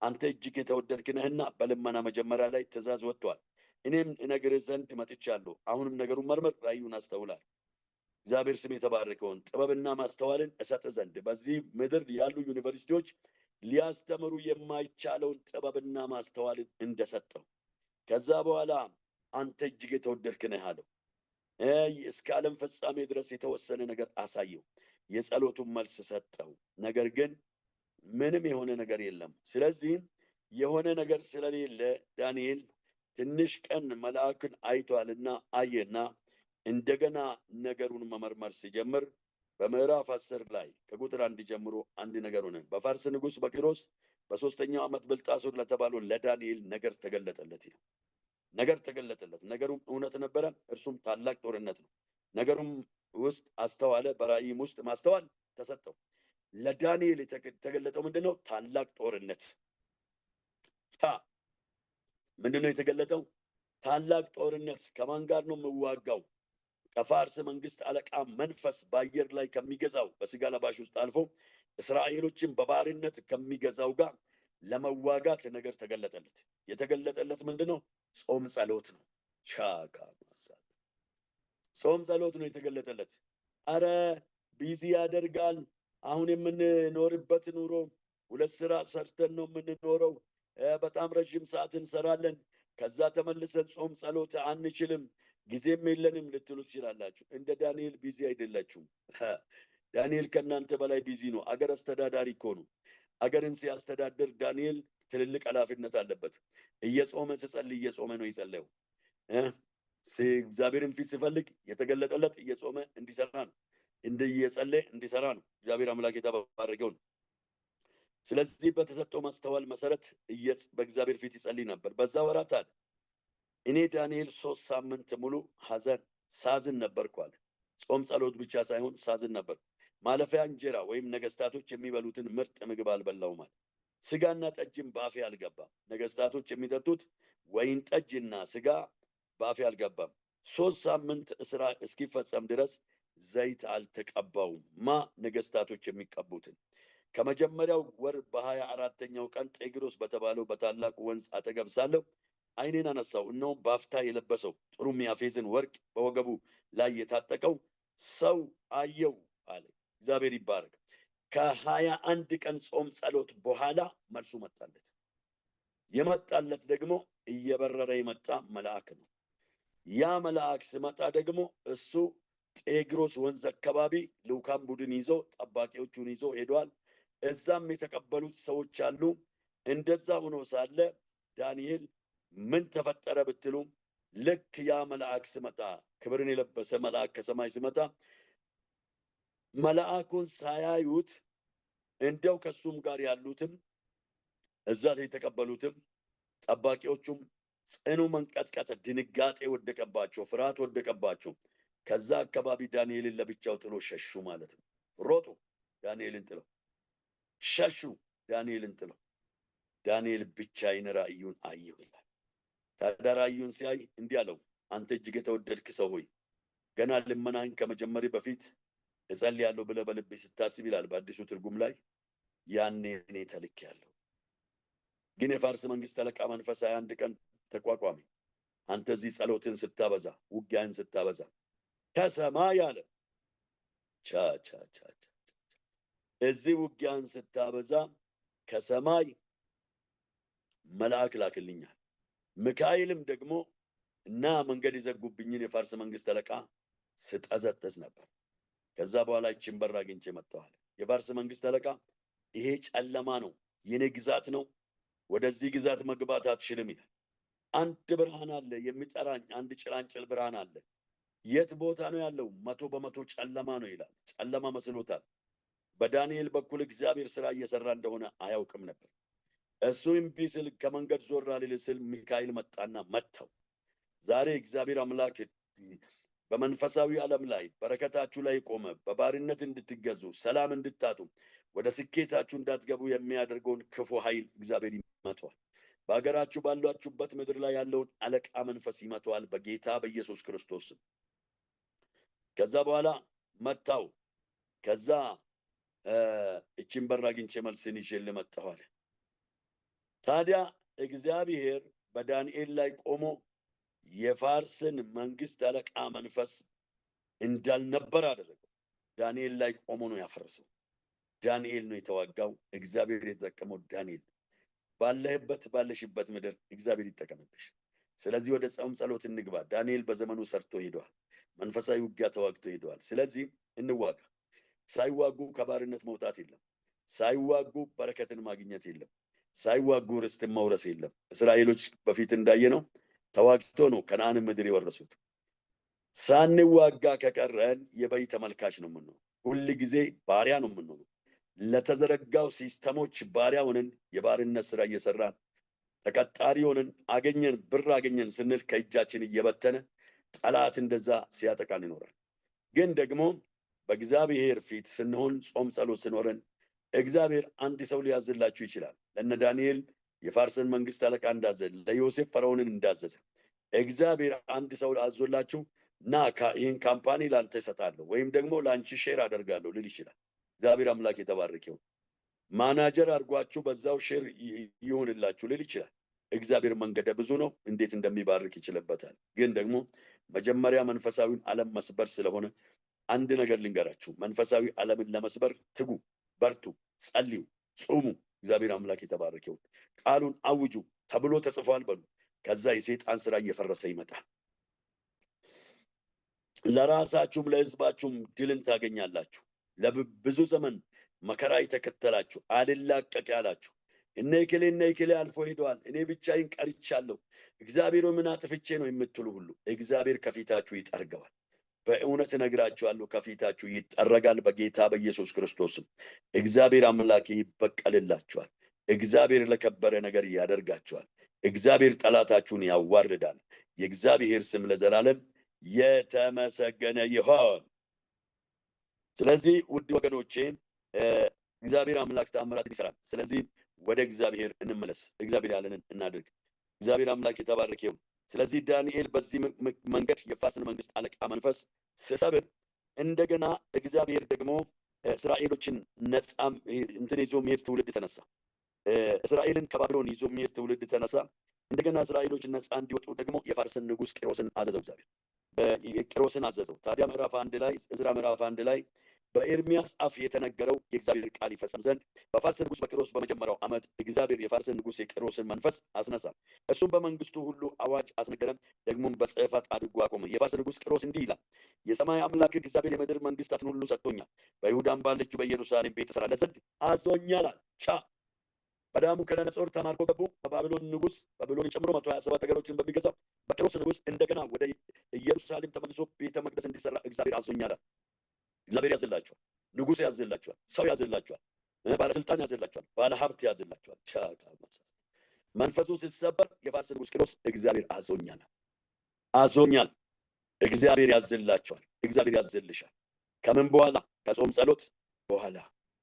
አንተ እጅግ የተወደድክ ነህና በልመና መጀመሪያ ላይ ትእዛዝ ወጥቷል። እኔም እነግርህ ዘንድ መጥቻለሁ። አሁንም ነገሩን መርምር፣ ራእዩን አስተውላል። እግዚአብሔር ስም የተባረከውን ጥበብና ማስተዋልን እሰጥ ዘንድ በዚህ ምድር ያሉ ዩኒቨርሲቲዎች ሊያስተምሩ የማይቻለውን ጥበብና ማስተዋልን እንደሰጠው ከዛ በኋላ አንተ እጅግ የተወደድክ ነህ አለው። እስከ ዓለም ፍጻሜ ድረስ የተወሰነ ነገር አሳየው። የጸሎቱን መልስ ሰጠው። ነገር ግን ምንም የሆነ ነገር የለም። ስለዚህ የሆነ ነገር ስለሌለ ዳንኤል ትንሽ ቀን መልአክን አይቷልና አየና እንደገና ነገሩን መመርመር ሲጀምር በምዕራፍ 10 ላይ ከቁጥር 1 ጀምሮ አንድ ነገር ሆነ። በፋርስ ንጉሥ በቂሮስ በ3ኛው ዓመት ብልጣሶር ለተባለው ለዳንኤል ነገር ተገለጠለት ይላል። ነገር ተገለጠለት። ነገሩም እውነት ነበረ፣ እርሱም ታላቅ ጦርነት ነው። ነገሩም ውስጥ አስተዋለ፣ በራእይም ውስጥ ማስተዋል ተሰጠው። ለዳንኤል የተገለጠው ምንድነው? ታላቅ ጦርነት። ምንድነው የተገለጠው? ታላቅ ጦርነት። ከማን ጋር ነው የምዋጋው? ከፋርስ መንግስት አለቃ መንፈስ በአየር ላይ ከሚገዛው በስጋ ለባሽ ውስጥ አልፎ እስራኤሎችን በባርነት ከሚገዛው ጋር ለመዋጋት ነገር ተገለጠለት። የተገለጠለት ምንድነው? ጾም ጸሎት ነው። ሻካ ማሳት ጾም ጸሎት ነው የተገለጠለት። አረ ቢዚ ያደርጋል። አሁን የምንኖርበት ኑሮ 2 ስራ ሰርተን ነው የምንኖረው። በጣም ረጅም ሰዓት እንሰራለን። ከዛ ተመልሰን ጾም ጸሎት አንችልም፣ ጊዜም የለንም ልትሉ ትችላላችሁ። እንደ ዳንኤል ቢዚ አይደላችሁም። ዳንኤል ከእናንተ በላይ ቢዚ ነው። አገር አስተዳዳሪ እኮ ነው። አገርን ሲያስተዳድር ዳንኤል ትልልቅ ኃላፊነት አለበት። እየጾመ ሲጸልይ እየጾመ ነው የጸለየው። እግዚአብሔርን ፊት ሲፈልግ የተገለጠለት እየጾመ እንዲሰራ ነው፣ እየጸለየ እንዲሰራ ነው። እግዚአብሔር አምላክ የተባረከው ነው። ስለዚህ በተሰጠው ማስተዋል መሰረት በእግዚአብሔር ፊት ይጸልይ ነበር። በዛ ወራት አለ እኔ ዳንኤል 3 ሳምንት ሙሉ ሳዝን ነበርኩ አለ። ጾም ጸሎት ብቻ ሳይሆን ሳዝን ነበር። ማለፊያ እንጀራ ወይም ነገስታቶች የሚበሉትን ምርጥ ምግብ አልበላውም አለ። ስጋና ጠጅም በአፌ አልገባም። ነገስታቶች የሚጠጡት ወይን ጠጅና ስጋ በአፌ አልገባም። 3 ሳምንት እስራ እስኪፈጸም ድረስ ዘይት አልተቀባውም። ነገስታቶች የሚቀቡትን ከመጀመሪያው ወር በ24ኛው ቀን ጤግሮስ በተባለው በታላቁ ወንዝ አጠገብ ሳለሁ ዓይኔን አነሳው፣ እነሆም ባፍታ የለበሰው ጥሩም ያፌዝን ወርቅ በወገቡ ላይ የታጠቀው ሰው አየው አለ። እግዚአብሔር ይባረክ። ከ21 ቀን ጾም ጸሎት በኋላ መልሱ መጣለት። የመጣለት ደግሞ እየበረረ የመጣ መልአክ ነው። ያ መልአክ ሲመጣ ደግሞ እሱ ጤግሮስ ወንዝ አካባቢ ልዑካን ቡድን ይዞ ጠባቂዎቹን ይዞ ሄዷል። እዛም የተቀበሉት ሰዎች አሉ። እንደዛ ሆኖ ሳለ ዳንኤል ምን ተፈጠረ ብትሉ ልክ ያ መልአክ ሲመጣ፣ ክብርን የለበሰ መልአክ ከሰማይ ሲመጣ መልአኩን ሳያዩት እንደው ከሱም ጋር ያሉትም እዛ የተቀበሉትም ጠባቂዎቹም ጽኑ መንቀጥቀጥ፣ ድንጋጤ ወደቀባቸው፣ ፍርሃት ወደቀባቸው። ከዛ አካባቢ ዳንኤልን ለብቻው ጥሎ ሸሹ ማለት ነው። ሮጡ፣ ዳንኤልን ጥለው ሸሹ። ዳንኤልን ጥለው ዳንኤል ብቻዬን ራእዩን አየሁ ይላል። ታዲያ ራእዩን ሲያይ እንዲህ አለው፣ አንተ እጅግ የተወደድክ ሰው ሆይ ገና ልመናህን ከመጀመሪ በፊት እጸልያለሁ ብለህ በልቤ ስታስብ ይላል በአዲሱ ትርጉም ላይ፣ ያኔ እኔ ተልኬያለሁ። ግን የፋርስ መንግስት አለቃ መንፈስ 21 ቀን ተቋቋሚ። አንተ እዚህ ጸሎትን ስታበዛ፣ ውጊያን ስታበዛ ከሰማይ አለ እዚህ ውጊያን ስታበዛ ከሰማይ መልአክ ላክልኛል። ሚካኤልም ደግሞ እና መንገድ የዘጉብኝን የፋርስ መንግስት አለቃ ስጠዘጥዝ ነበር። ከዛ በኋላ ይህችን በር አግኝቼ መጥተዋል። የፋርስ መንግስት አለቃ ይሄ ጨለማ ነው፣ የኔ ግዛት ነው፣ ወደዚህ ግዛት መግባት አትችልም ይላል። አንድ ብርሃን አለ የሚጠራኝ፣ አንድ ጭላንጭል ብርሃን አለ። የት ቦታ ነው ያለው? 100% ጨለማ ነው ይላል። ጨለማ መስሎታል። በዳንኤል በኩል እግዚአብሔር ስራ እየሰራ እንደሆነ አያውቅም ነበር። እሱ እምቢ ስል ከመንገድ ዞር አልል ስል ሚካኤል መጣና መታው። ዛሬ እግዚአብሔር አምላክ በመንፈሳዊ ዓለም ላይ በረከታችሁ ላይ ቆመ፣ በባርነት እንድትገዙ፣ ሰላም እንድታጡ፣ ወደ ስኬታችሁ እንዳትገቡ የሚያደርገውን ክፉ ኃይል እግዚአብሔር ይመታዋል። በሀገራችሁ ባሏችሁበት ምድር ላይ ያለውን አለቃ መንፈስ ይመታዋል በጌታ በኢየሱስ ክርስቶስ። ከዛ በኋላ መታው። ከዛ እቺን በር አግኝቼ መልስን ይዤ ልመጣሁ አለ። ታዲያ እግዚአብሔር በዳንኤል ላይ ቆሞ የፋርስን መንግስት አለቃ መንፈስ እንዳልነበር አደረገው። ዳንኤል ላይ ቆሞ ነው ያፈረሰው። ዳንኤል ነው የተዋጋው። እግዚአብሔር የተጠቀመው ዳንኤል። ባለህበት ባለሽበት ምድር እግዚአብሔር ይጠቀምብሽ። ስለዚህ ወደ ጾም ጸሎት እንግባ። ዳንኤል በዘመኑ ሰርቶ ሄደዋል። መንፈሳዊ ውጊያ ተዋግቶ ሄደዋል። ስለዚህ እንዋጋ። ሳይዋጉ ከባርነት መውጣት የለም። ሳይዋጉ በረከትን ማግኘት የለም። ሳይዋጉ ርስትን መውረስ የለም። እስራኤሎች በፊት እንዳየነው ተዋግቶ ነው ከነዓንን ምድር የወረሱት። ሳንዋጋ ከቀረን የበይ ተመልካች ነው የምንሆነው። ሁል ጊዜ ባሪያ ነው የምንሆነው። ለተዘረጋው ሲስተሞች ባሪያ ሆነን የባርነት ስራ እየሰራን ተቀጣሪ ሆነን አገኘን ብር አገኘን ስንል ከእጃችን እየበተነ ጠላት እንደዛ ሲያጠቃን ይኖራል። ግን ደግሞ በእግዚአብሔር ፊት ስንሆን ጾም ጸሎት ስኖረን እግዚአብሔር አንድ ሰው ሊያዝላችሁ ይችላል። ለነ ዳንኤል የፋርስን መንግስት አለቃ እንዳዘዘ፣ ለዮሴፍ ፈርዖንን እንዳዘዘ እግዚአብሔር አንድ ሰው አዞላችሁ ና ይህን ካምፓኒ ላንተ እሰጣለሁ ወይም ደግሞ ላንቺ ሼር አደርጋለሁ ልል ይችላል። እግዚአብሔር አምላክ የተባረከ ይሁን። ማናጀር አድርጓችሁ በዛው ሼር ይሁንላችሁ ልል ይችላል። እግዚአብሔር መንገደ ብዙ ነው፣ እንዴት እንደሚባርክ ይችልበታል። ግን ደግሞ መጀመሪያ መንፈሳዊን ዓለም መስበር ስለሆነ አንድ ነገር ልንገራችሁ። መንፈሳዊ ዓለምን ለመስበር ትጉ፣ በርቱ፣ ጸልዩ፣ ጹሙ። እግዚአብሔር አምላክ የተባረከ ይሁን። ቃሉን አውጁ ተብሎ ተጽፏል በሉ። ከዛ የሰይጣን ስራ እየፈረሰ ይመጣል። ለራሳችሁም ለህዝባችሁም ድልን ታገኛላችሁ። ለብዙ ዘመን መከራ የተከተላችሁ አልላቀቅ ያላችሁ እነ እከሌ አልፎ ሄደዋል፣ እኔ ብቻዬን ቀርቻለሁ፣ እግዚአብሔር ምን አጥፍቼ ነው የምትሉ ሁሉ እግዚአብሔር ከፊታችሁ ይጠርገዋል። በእውነት እነግራችኋለሁ፣ ከፊታችሁ ይጠረጋል። በጌታ በኢየሱስ ክርስቶስም እግዚአብሔር አምላክ ይበቀልላችኋል። እግዚአብሔር ለከበረ ነገር ያደርጋችኋል። እግዚአብሔር ጠላታችሁን ያዋርዳል። የእግዚአብሔር ስም ለዘላለም የተመሰገነ ይሁን። ስለዚህ ውድ ወገኖቼ እግዚአብሔር አምላክ ተአምራትን ይሰራል። ስለዚህ ወደ እግዚአብሔር እንመለስ፣ እግዚአብሔር ያለንን እናድርግ። እግዚአብሔር አምላክ የተባረከ ይሁን። ስለዚህ ዳንኤል በዚህ መንገድ የፋርስን መንግስት አለቃ መንፈስ ሲሰብር እንደገና እግዚአብሔር ደግሞ እስራኤሎችን ነፃ ይዞ የሚሄድ ትውልድ ተነሳ። እስራኤልን ከባቢሎን ይዞ የሚሄድ ትውልድ ተነሳ። እንደገና እስራኤሎች ነፃ እንዲወጡ ደግሞ የፋርስን ንጉስ ቂሮስን አዘዘው። እግዚአብሔር ቂሮስን አዘዘው። ታዲያ ምዕራፍ 1 ላይ ዕዝራ ምዕራፍ 1 ላይ በኤርሚያስ አፍ የተነገረው የእግዚአብሔር ቃል ይፈጸም ዘንድ በፋርስ ንጉስ በቂሮስ በመጀመሪያው ዓመት እግዚአብሔር የፋርስን ንጉስ የቂሮስን መንፈስ አስነሳ። እሱም በመንግስቱ ሁሉ አዋጅ አስነገረም፣ ደግሞም በጽሕፈት አድርጎ አቆመ። የፋርስ ንጉስ ቂሮስ እንዲህ ይላል፣ የሰማይ አምላክ እግዚአብሔር የምድር መንግስታትን ሁሉ ሰጥቶኛል፣ በይሁዳም ባለችው በኢየሩሳሌም ቤት እሰራለት ዘንድ አዞኛል። በናቡከደነፆር ተማርኮ ገቡ። በባቢሎን ንጉስ ባቢሎንን ጨምሮ 127 ሀገሮችን በሚገዛው በቂሮስ ንጉስ እንደገና ወደ ኢየሩሳሌም ተመልሶ ቤተ መቅደስ እንዲሰራ እግዚአብሔር አዞኛል። እግዚአብሔር ያዝላችኋል። ንጉስ ያዝላችኋል። ሰው ያዝላችኋል። ባለስልጣን ያዝላችኋል። ባለ ሀብት ያዝላችኋል። መንፈሱ ሲሰበር የፋርስ ንጉስ ቂሮስ እግዚአብሔር አዞኛል። እግዚአብሔር ያዝላችኋል። እግዚአብሔር ያዝልሻል። ከምን በኋላ? ከጾም ጸሎት በኋላ።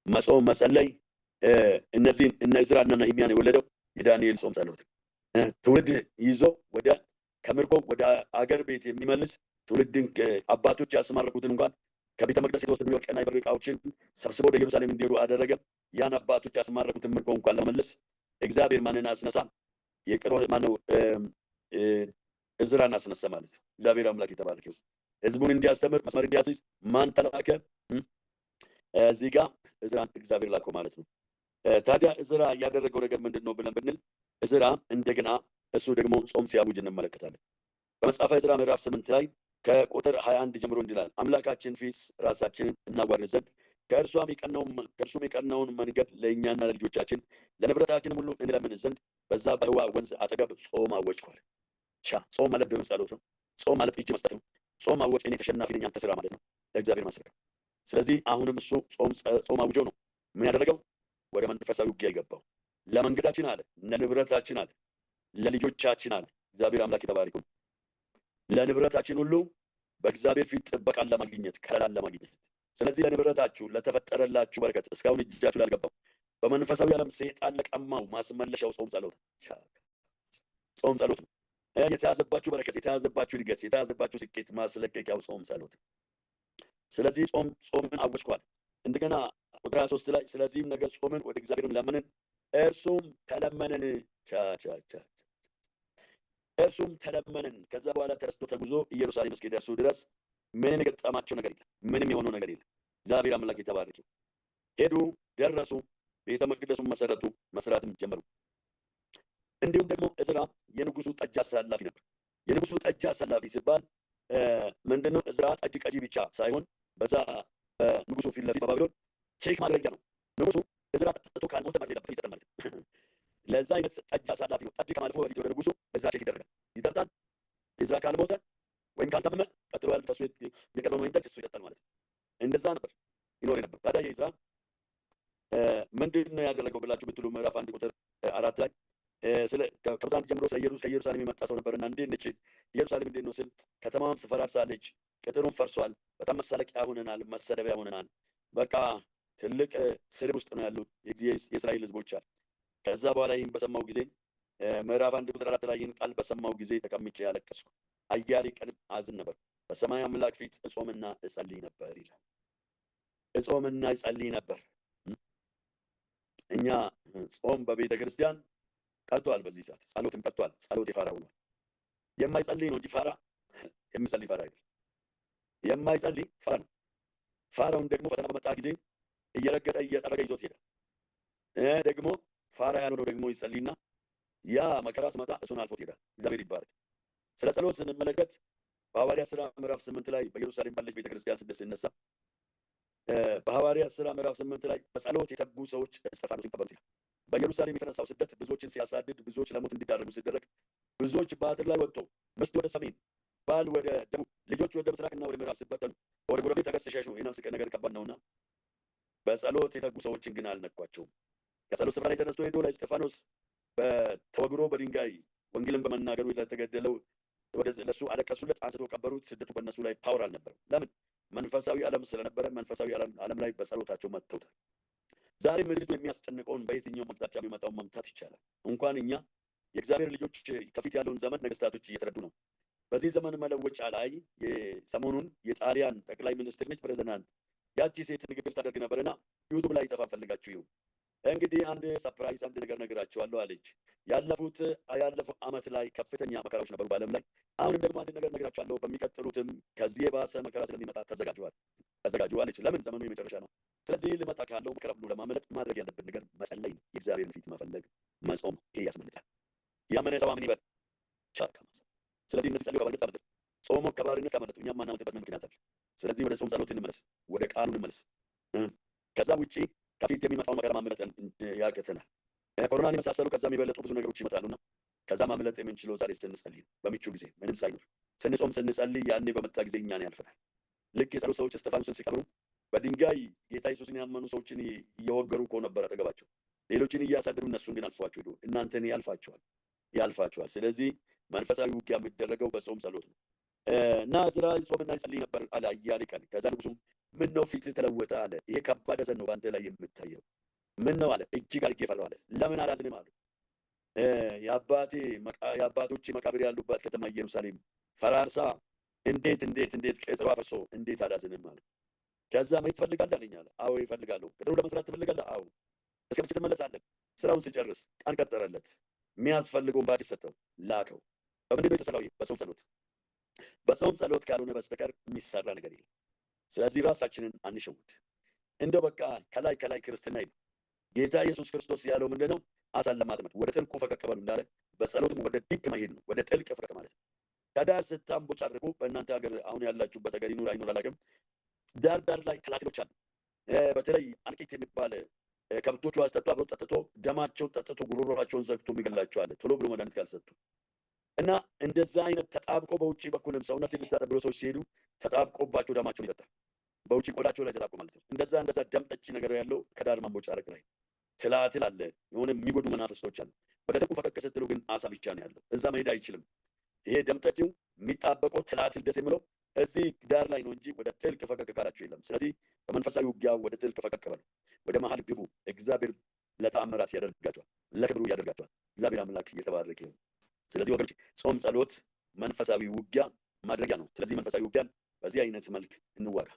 መጾም መጸለይ እነዚህን እነ ዕዝራና ነህምያን የወለደው የዳንኤል ጾም ጸሎት ትውልድ ይዞ ወደ ከምርኮ ወደ አገር ቤት የሚመልስ ትውልድን አባቶች ያስማረኩትን እንኳን ከቤተ መቅደስ የተወሰዱ የወርቅና የብር ዕቃዎችን ሰብስቦ ወደ ኢየሩሳሌም እንዲሄዱ አደረገ። ያን አባቶች ያስማረኩትን ምርኮ እንኳን ለመመለስ እግዚአብሔር ማንን አስነሳ? ዕዝራን አስነሳ ማለት ነው። እግዚአብሔር አምላክ የተባረከ ይሁን። ህዝቡን እንዲያስተምር መስመር እንዲያስይዝ ማን ተላከ? እዚህ ጋር ዕዝራን እግዚአብሔር ላከው ማለት ነው። ታዲያ ዕዝራ ያደረገው ነገር ምንድን ነው ብለን ብንል ዕዝራ እንደገና እሱ ደግሞ ጾም ሲያውጅ እንመለከታለን። በመጽሐፈ ዕዝራ ምዕራፍ 8 ላይ ከቁጥር 21 ጀምሮ እንዲላል አምላካችን ፊት ራሳችንን እናዋርድ ዘንድ ከእርሱም የቀናውን መንገድ ለእኛና ለልጆቻችን ለንብረታችንም ሁሉ እንለምን ዘንድ በዛ በህዋ ወንዝ አጠገብ ጾም አወጅኳል። ጾም ማለት ደግሞ ጸሎት ነው። ጾም ማለት እጅ መስጠት ነው። ጾም አወጅ፣ እኔ ተሸናፊ ነኝ አንተ ስራ ማለት ነው፣ ለእግዚአብሔር ማስረከብ። ስለዚህ አሁንም እሱ ጾም አውጆ ነው ምን ያደረገው? ወደ መንፈሳዊ ውጊያ የገባው። ለመንገዳችን አለ፣ ለንብረታችን አለ፣ ለልጆቻችን አለ። እግዚአብሔር አምላክ የተባረከ ይሁን። ለንብረታችን ሁሉ በእግዚአብሔር ፊት ጥበቃን ለማግኘት ከለላን ለማግኘት። ስለዚህ ለንብረታችሁ ለተፈጠረላችሁ በረከት እስካሁን እጃችሁ ላልገባው በመንፈሳዊ ዓለም ሰይጣን ለቀማው ማስመለሻው ጾም ጸሎት ነው። የተያዘባችሁ በረከት፣ የተያዘባችሁ እድገት፣ የተያዘባችሁ ስኬት ማስለቀቂያው ጾም ጸሎት። ስለዚህ ጾምን አወጅኳል። እንደገና ቁጥር 23 ላይ ስለዚህም ነገር ጾምን፣ ወደ እግዚአብሔርም ለምንን፣ እርሱም ተለመንን። ከዛ በኋላ ተነስቶ ተጉዞ ኢየሩሳሌም እስኪደርሱ ድረስ ምንም የገጠማቸው ነገር የለም፣ ምንም የሆነው ነገር የለም። እግዚአብሔር አምላክ የተባረከ። ሄዱ፣ ደረሱ፣ ቤተ መቅደሱን መሰረቱ፣ መስራትም ጀመሩ። እንዲሁም ደግሞ ዕዝራ የንጉሱ ጠጅ አሳላፊ ነበር። የንጉሱ ጠጅ አሳላፊ ሲባል ምንድነው? ዕዝራ ጠጅ ቀጂ ብቻ ሳይሆን በዛ ንጉሱ ፊት ለፊት በባቢሎን ቼክ ማድረጊያ ነው። ንጉሱ እዝራ ጠጥቶ ካልሞተ ማለት የለበትም ይጠጣል ማለት ነው። ለዛ አይነት ጠጅ አሳላፊ ነው። ጠጅ ከማለፉ በፊት ወደ ንጉሱ እዝራ ቼክ ይደረጋል። ይጠጣል። እዝራ ካልሞተ ወይም ካልታመመ ቀጥሎ ያሉት ከሱ የቀረውን ወይን ጠጅ እሱ ይጠጣል ማለት ነው። እንደዛ ነበር ይኖር ነበር። ታዲያ የእዝራ ምንድን ነው ያደረገው ብላችሁ ብትሉ ምዕራፍ 1 ቁጥር 4 ላይ ስለ ከቁጥር 1 ጀምሮ ስለ ከኢየሩሳሌም የመጣ ሰው ነበርና እንዴት ነች ኢየሩሳሌም እንዴት ነው ስል ከተማዋም ፈራርሳለች፣ ቅጥሩም ፈርሷል፣ በጣም መሳለቂያ ሆነናል፣ መሰደቢያ ሆነናል። በቃ ትልቅ ስድብ ውስጥ ነው ያሉት የእስራኤል ህዝቦች አሉ። ከዛ በኋላ ይህን በሰማው ጊዜ ምዕራፍ 1 ቁጥር 4 ላይ ይህን ቃል በሰማው ጊዜ ተቀምጬ ያለቀስኩ፣ አያሌ ቀንም አዝን ነበር፣ በሰማይ አምላክ ፊት እጾምና እጸልይ ነበር ይላል። እጾምና እጸልይ ነበር። እኛ ጾም በቤተ ክርስቲያን ቀርቷል። በዚህ ሰዓት ጸሎትም ቀርቷል። ጸሎት የፋራ ሆኗል። የማይጸልይ ነው እንጂ ፋራ፣ የሚጸልይ ፋራ አይደለም። የማይጸልይ ፋራ ነው። ፋራውን ደግሞ ፈተና በመጣ ጊዜ እየረገጠ እየጠረገ ይዞት ይሄዳል። ደግሞ ፋራ ያልሆነው ደግሞ ይጸልይና ያ መከራ ሲመጣ እሱን አልፎት ይሄዳል። እግዚአብሔር ይባረክ። ስለ ጸሎት ስንመለከት በሐዋርያት ሥራ ምዕራፍ 8 ላይ በኢየሩሳሌም ባለች ቤተክርስቲያን ስደት ሲነሳ በሐዋርያት ሥራ ምዕራፍ 8 ላይ በጸሎት የተጉ ሰዎች እስጢፋኖስን ቀበሩት ይላል። በኢየሩሳሌም የተነሳው ስደት ብዙዎችን ሲያሳድድ፣ ብዙዎች ለሞት እንዲዳረጉ ሲደረግ፣ ብዙዎች በአጥር ላይ ወጥተው ሚስት ወደ ሰሜን፣ ባል ወደ ደቡብ፣ ልጆች ወደ ምስራቅና ወደ ምዕራብ ሲበተኑ፣ ወደ ጎረቤት ሀገር ሲሸሹ የነፍስ ነገር ከባድ ነውና በጸሎት የተጉ ሰዎችን ግን አልነኳቸውም። ከጸሎት ስፍራ ላይ ተነስቶ ሄዶ ለእስጢፋኖስ በተወግሮ በድንጋይ ወንጌልን በመናገሩ የተገደለው ለሱ አለቀሱለት፣ አንስቶ ቀበሩት። ስደቱ በእነሱ ላይ ፓወር አልነበረም። ለምን? መንፈሳዊ ዓለም ስለነበረ መንፈሳዊ ዓለም ላይ በጸሎታቸው መጥተውታል። ዛሬ ምድሪቱ የሚያስጨንቀውን በየትኛው አቅጣጫ የሚመጣውን መምታት ይቻላል። እንኳን እኛ የእግዚአብሔር ልጆች ከፊት ያለውን ዘመን ነገስታቶች እየተረዱ ነው። በዚህ ዘመን መለወጫ ላይ ሰሞኑን የጣሊያን ጠቅላይ ሚኒስትር ነች ፕሬዝዳንት ያቺ ሴት ንግግር ታደርግ ነበርና ዩቱብ ላይ ይጠፋ ፈልጋችሁ ይሁን እንግዲህ አንድ ሰርፕራይዝ አንድ ነገር ነግራችኋለሁ አለች። ያለፈው ዓመት ላይ ከፍተኛ መከራዎች ነበሩ በዓለም ላይ። አሁንም ደግሞ አንድ ነገር ነግራችኋለሁ፣ በሚቀጥሉትም ከዚህ የባሰ መከራ ስለሚመጣ ተዘጋጁ አለች። ለምን? ዘመኑ የመጨረሻ ነው። ስለዚህ ልመጣ ካለው መከራ ሁሉ ለማምለጥ ማድረግ ያለብን ነገር መጸለይ፣ የእግዚአብሔርን ፊት መፈለግ፣ መጾም። ይሄ ያስመልጣል። ያመነ ሰው ምን ይበል? ስለዚህ እነዚህ ጸልዩ ከባርነት አመለጡ፣ ጾሞ ከባርነት አመለጡ። እኛም ማናመልጥበት ምክንያት አለ። ስለዚህ ወደ ጾም ጸሎት እንመለስ፣ ወደ ቃሉ እንመለስ። ከዛ ውጪ ከፊት የሚመጣው መከራ ማምለጥ ያቅተናል። ኮሮናን የመሳሰሉ ከዛም የበለጡ ብዙ ነገሮች ይመጣሉና ከዛ ማምለጥ የምንችለው ዛሬ ስንጸልይ፣ በምቹ ጊዜ ምንም ሳይኖር ስንጾም ስንጸልይ፣ ያኔ በመጣ ጊዜ እኛን ያልፈናል። ልክ የጸሎት ሰዎች እስጢፋኖስን ሲቀብሩ በድንጋይ ጌታ ኢየሱስን ያመኑ ሰዎችን እየወገሩ እኮ ነበር አጠገባቸው፣ ሌሎችን እያሳደዱ፣ እነሱን ግን አልፏቸው ሄዱ። እናንተን ያልፋቸዋል። ስለዚህ መንፈሳዊ ውጊያ የሚደረገው በጾም ጸሎት ነው። እና ዕዝራ ይጾምና ይጸልይ ነበር አለ አያሌ ቀን። ከዛ ንጉሱም ምን ነው ፊት ተለወጠ አለ። ይሄ ከባድ ሐዘን ነው በአንተ ላይ የምታየው። ምን ነው አለ። እጅግ አድርጌ ፈራሁ አለ። ለምን አላዝንም አሉ። የአባቶቼ መቃብር ያሉባት ከተማ ኢየሩሳሌም ፈራርሳ እንዴት ቅጥሯ ፈርሶ እንዴት አላዝንም አሉ። ከዛ መሄድ ትፈልጋለህ አለኝ አለ። አዎ ይፈልጋለሁ። ቅጥሩ ለመስራት ትፈልጋለህ? አዎ። እስከ መቼ ትመለሳለህ? ስራውን ሲጨርስ ቀን ቀጠረለት። የሚያስፈልገውን በአዲስ ሰጠው፣ ላከው። በምንድን ነው የተሰራው? በጾም ጸሎት። በጾም ጸሎት ካልሆነ በስተቀር የሚሰራ ነገር የለም። ስለዚህ ራሳችንን አንሸውድ። እንደው በቃ ከላይ ክርስትና ይሉ ጌታ ኢየሱስ ክርስቶስ ያለው ምንድነው? አሳን ለማጥመድ ወደ ጥልቁ ፈቀቅ በሉ እንዳለ በጸሎትም ወደ ዲፕ መሄድ ነው፣ ወደ ጥልቅ ፈቀቅ ማለት ነው። ከዳር ስታንቦጫርቁ በእናንተ ሀገር አሁን ያላችሁበት ሀገር ይኑር አይኑር አላውቅም፣ ዳር ላይ ትላትሎች አሉ። በተለይ አንቂት የሚባል ከብቶቹ አስጠጡ ጠጥቶ ደማቸውን ጠጥቶ ጉሮሮቸውን ዘግቶ የሚገላቸው አለ፣ ቶሎ ብሎ መድኃኒት ካልሰጡ እና እንደዛ አይነት ተጣብቆ በውጪ በኩልም ሰውነት የሚታጠብ ብሎ ሰዎች ሲሄዱ ተጣብቆባቸው ደማቸውን ይጠጣል። በውጪ ቆዳቸው ላይ ተጣብቆ ማለት ነው። እንደዛ ደም ጠጪ ነገር ያለው ከዳር ማንቦጫረቅ ላይ ትላትል አለ፣ የሆነ የሚጎዱ መናፍስቶች አሉ። ወደ ጥልቁ ፈቀቅ ስትሉ ግን አሳ ብቻ ነው ያለው፣ እዛ መሄድ አይችልም። ይሄ ደም ጠጪው የሚጣበቀው ትላትል ደስ የሚለው እዚህ ዳር ላይ ነው እንጂ ወደ ጥልቅ ፈቀቅ ካላችሁ የለም። ስለዚህ በመንፈሳዊ ውጊያ ወደ ጥልቅ ፈቀቅ በሉ፣ ወደ መሀል ግቡ። እግዚአብሔር ለተአምራት ያደርጋቸዋል፣ ለክብሩ ያደርጋቸዋል። እግዚአብሔር አምላክ እየተባረከ ይሁን። ስለዚህ ወገኖች ጾም ጸሎት መንፈሳዊ ውጊያ ማድረጊያ ነው። ስለዚህ መንፈሳዊ ውጊያን በዚህ አይነት መልክ እንዋጋ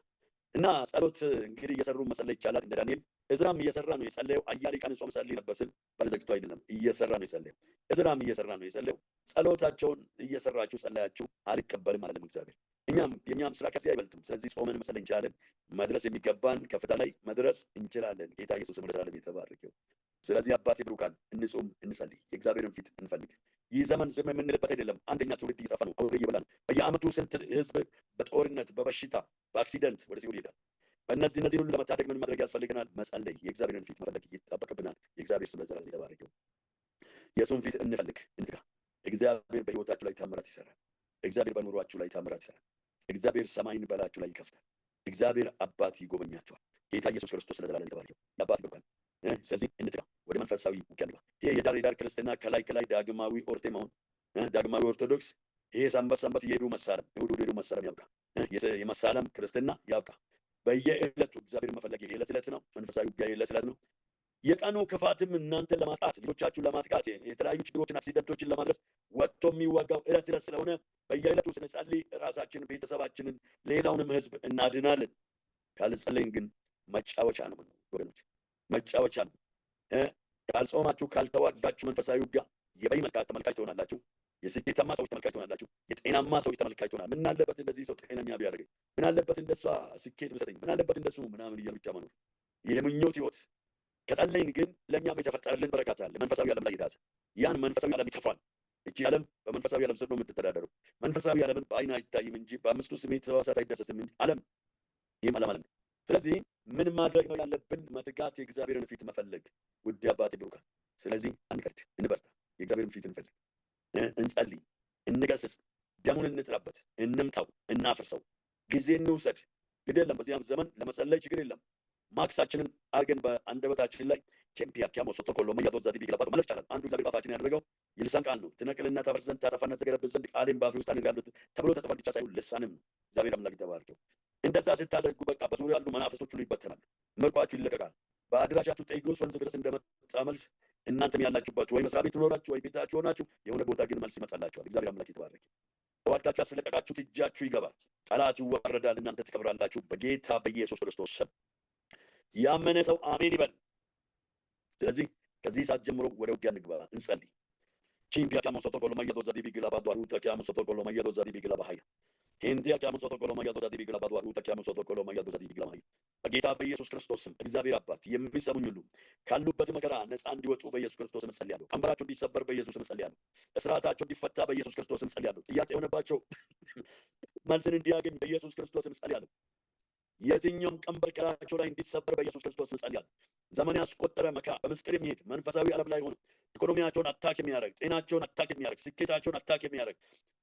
እና ጸሎት እንግዲህ እየሰሩ መጸለይ ይቻላል። እንደ ዳንኤል ዕዝራም እየሰራ ነው የጸለየው። አያሌ ቀን ጾም ጸልይ ነበር ስል ባለዘግቶ አይደለም፣ እየሰራ ነው የጸለየው። ዕዝራም እየሰራ ነው የጸለየው። ጸሎታቸውን እየሰራችሁ ጸለያችሁ አልቀበልም አለም እግዚአብሔር። የኛም ስራ ከዚህ አይበልጥም። ስለዚህ ጾመን መጸለይ እንችላለን። መድረስ የሚገባን ከፍታ ላይ መድረስ እንችላለን። ጌታ ኢየሱስ ለዘላለም የተባረከ ይሁን። ስለዚህ አባቴ ብሩካን እንጾም፣ እንጸልይ፣ የእግዚአብሔርን ፊት እንፈልግ። ይህ ዘመን ዝም የምንልበት አይደለም። አንደኛ ትውልድ እየጠፋ ነው፣ አውሬ እየበላ ነው። በየዓመቱ ስንት ህዝብ በጦርነት በበሽታ በአክሲደንት ወደ ሲኦል ይሄዳል። እነዚህ ሁሉ ለመታደግ ምን ማድረግ ያስፈልገናል? መጸለይ፣ የእግዚአብሔርን ፊት መፈለግ ይጠበቅብናል። የእግዚአብሔር ስም ለዘላለም የተባረከ ይሁን። የእሱን ፊት እንፈልግ፣ እንትጋ። እግዚአብሔር በሕይወታችሁ ላይ ታምራት ይሰራል። እግዚአብሔር በኑሯችሁ ላይ ታምራት ይሰራል። እግዚአብሔር ሰማይን በላችሁ ላይ ይከፍታል። እግዚአብሔር አባት ይጎበኛችኋል። ጌታ ኢየሱስ ክርስቶስ ለዘላለም የተባረከ ይሁን። የአባት ይባርካል። ስለዚህ እንትጋ፣ ወደ መንፈሳዊ ውጊያ እንግባ። ይሄ የዳር ክርስትና ከላይ ዳግማዊ ኦርቴማውን ዳግማዊ ኦርቶዶክስ ይሄ ሰንበት እየሄዱ መሳለም እሑድ እሑድ መሳለም ያብቃ። የመሳለም ክርስትና ያብቃ። በየዕለቱ እግዚአብሔር መፈለግ የዕለት ዕለት ነው። መንፈሳዊ ውጊያ የዕለት ዕለት ነው። የቀኑ ክፋትም እናንተን ለማጥቃት ልጆቻችሁን ለማጥቃት የተለያዩ ችግሮችን አክሲደንቶችን ለማድረስ ወጥቶ የሚዋጋው ዕለት ዕለት ስለሆነ በየዕለቱ ስንጸልይ ራሳችንን፣ ቤተሰባችንን፣ ሌላውንም ህዝብ እናድናለን። ካልጸለይን ግን መጫወቻ ነው ወገኖች፣ መጫወቻ ነው። ካልጾማችሁ ካልተዋጋችሁ መንፈሳዊ ውጊያ የበይ ተመልካች ትሆናላችሁ። የስኬታማ ሰዎች ተመልካች ትሆናላችሁ። የጤናማ ሰዎች ተመልካች ትሆናላችሁ። ምን አለበት እንደዚህ ሰው ጤነኛ ቢያደርገኝ፣ ምን አለበት እንደሷ ስኬት ብሰጠኝ፣ ምን አለበት እንደሱ ምናምን እያሉ ብቻ መኖር የምኞት ህይወት። ከጸለይን ግን ለእኛም የተፈጠረልን በረከት አለ። መንፈሳዊ ዓለም ላይ የተያዘ ያን መንፈሳዊ ዓለም ይከፋል። እቺ ዓለም በመንፈሳዊ ዓለም ስር ነው የምትተዳደረው። መንፈሳዊ ዓለምን በአይን አይታይም እንጂ በአምስቱ ስሜት ሕዋሳት አይዳሰስም እንጂ ዓለም ይህም ዓለም አለ። ስለዚህ ምን ማድረግ ነው ያለብን? መትጋት፣ የእግዚአብሔርን ፊት መፈለግ። ውድ አባቴ ብሩካን፣ ስለዚህ አንቀድ፣ እንበርታ፣ የእግዚአብሔርን ፊት እንፈልግ፣ እንጸልይ፣ እንገስጽ፣ ደሙን እንጥራበት፣ እንምታው፣ እናፍርሰው፣ ጊዜ እንውሰድ። ግድ የለም በዚያም ዘመን ለመጸለይ ችግር የለም። ማክሳችንን አርገን በአንደበታችን ላይ ኬምፒያ ኪያሞሶ ተቆሎ መያዞት ዛዲ ቢገላባቱ ማለት ይቻላል። አንዱ እግዚአብሔር ባፋችን ያደረገው የልሳን ቃል ነው። ትነቅልና ታፈርስ ዘንድ ታጠፋና ትገለብጥ ዘንድ ቃሌን በአፌ ውስጥ አድርጋለሁ ተብሎ ተጽፏል ብቻ ሳይሆን ልሳንም ነው። እግዚአብሔር አምላክ ይባርከው። እንደዛ ስታደርጉ በቃ በዙሪያ ያሉ መናፍስቶች ሁሉ ይበተናሉ፣ ምርኳችሁ ይለቀቃል። በአድራሻችሁ ጤግሮስ ወንዝ ድረስ እንደመጣ መልስ እናንተም ያላችሁበት ወይ መስሪያ ቤት ኖራችሁ ወይ ቤታችሁ ሆናችሁ የሆነ ቦታ ግን መልስ ይመጣላችኋል። እግዚአብሔር አምላክ ይባረክ። ተዋግታችሁ ያስለቀቃችሁት እጃችሁ ይገባል፣ ጠላት ይዋረዳል፣ እናንተ ትከብራላችሁ በጌታ በኢየሱስ ክርስቶስ ስም። ያመነ ሰው አሜን ይበል። ስለዚህ ከዚህ ሰዓት ጀምሮ ወደ ውጊያ እንግባ፣ እንጸልይ። ቺምፒያ ካሞሶቶ ኮሎማየቶ ዛዲ ቢግላ ባዷሩ ተካሞሶቶ ኮሎማየቶ ዛዲ ቢግላ ባሃያ ሄንዲያ ካሞሶቶ ኮሎማየቶ ዛዲ ቢግላ ባዷሩ ተካሞሶቶ ኮሎማየቶ ዛዲ ቢግላ ባሃያ በጌታ በኢየሱስ ክርስቶስ ስም እግዚአብሔር አባት የሚሰሙኝ ሁሉ ካሉበት መከራ ነፃ እንዲወጡ በኢየሱስ ክርስቶስ ስም ጸልያለሁ። ቀንበራቸው እንዲሰበር በኢየሱስ ስም ጸልያለሁ። እስራታቸው እንዲፈታ በኢየሱስ ክርስቶስ ስም ጸልያለሁ። ጥያቄ የሆነባቸው መልስን እንዲያገኝ በኢየሱስ ክርስቶስ ስም ጸልያለሁ። የትኛውም ቀንበር ከላያቸው ላይ እንዲሰበር በኢየሱስ ክርስቶስ ስም ጸልያለሁ። ዘመን ያስቆጠረ መከራ በምስጢር የሚሄድ መንፈሳዊ ዓለም ላይ ሆነ ኢኮኖሚያቸውን አታክ የሚያደርግ፣ ጤናቸውን አታክ የሚያደርግ፣ ስኬታቸውን አታክ የሚያደርግ፣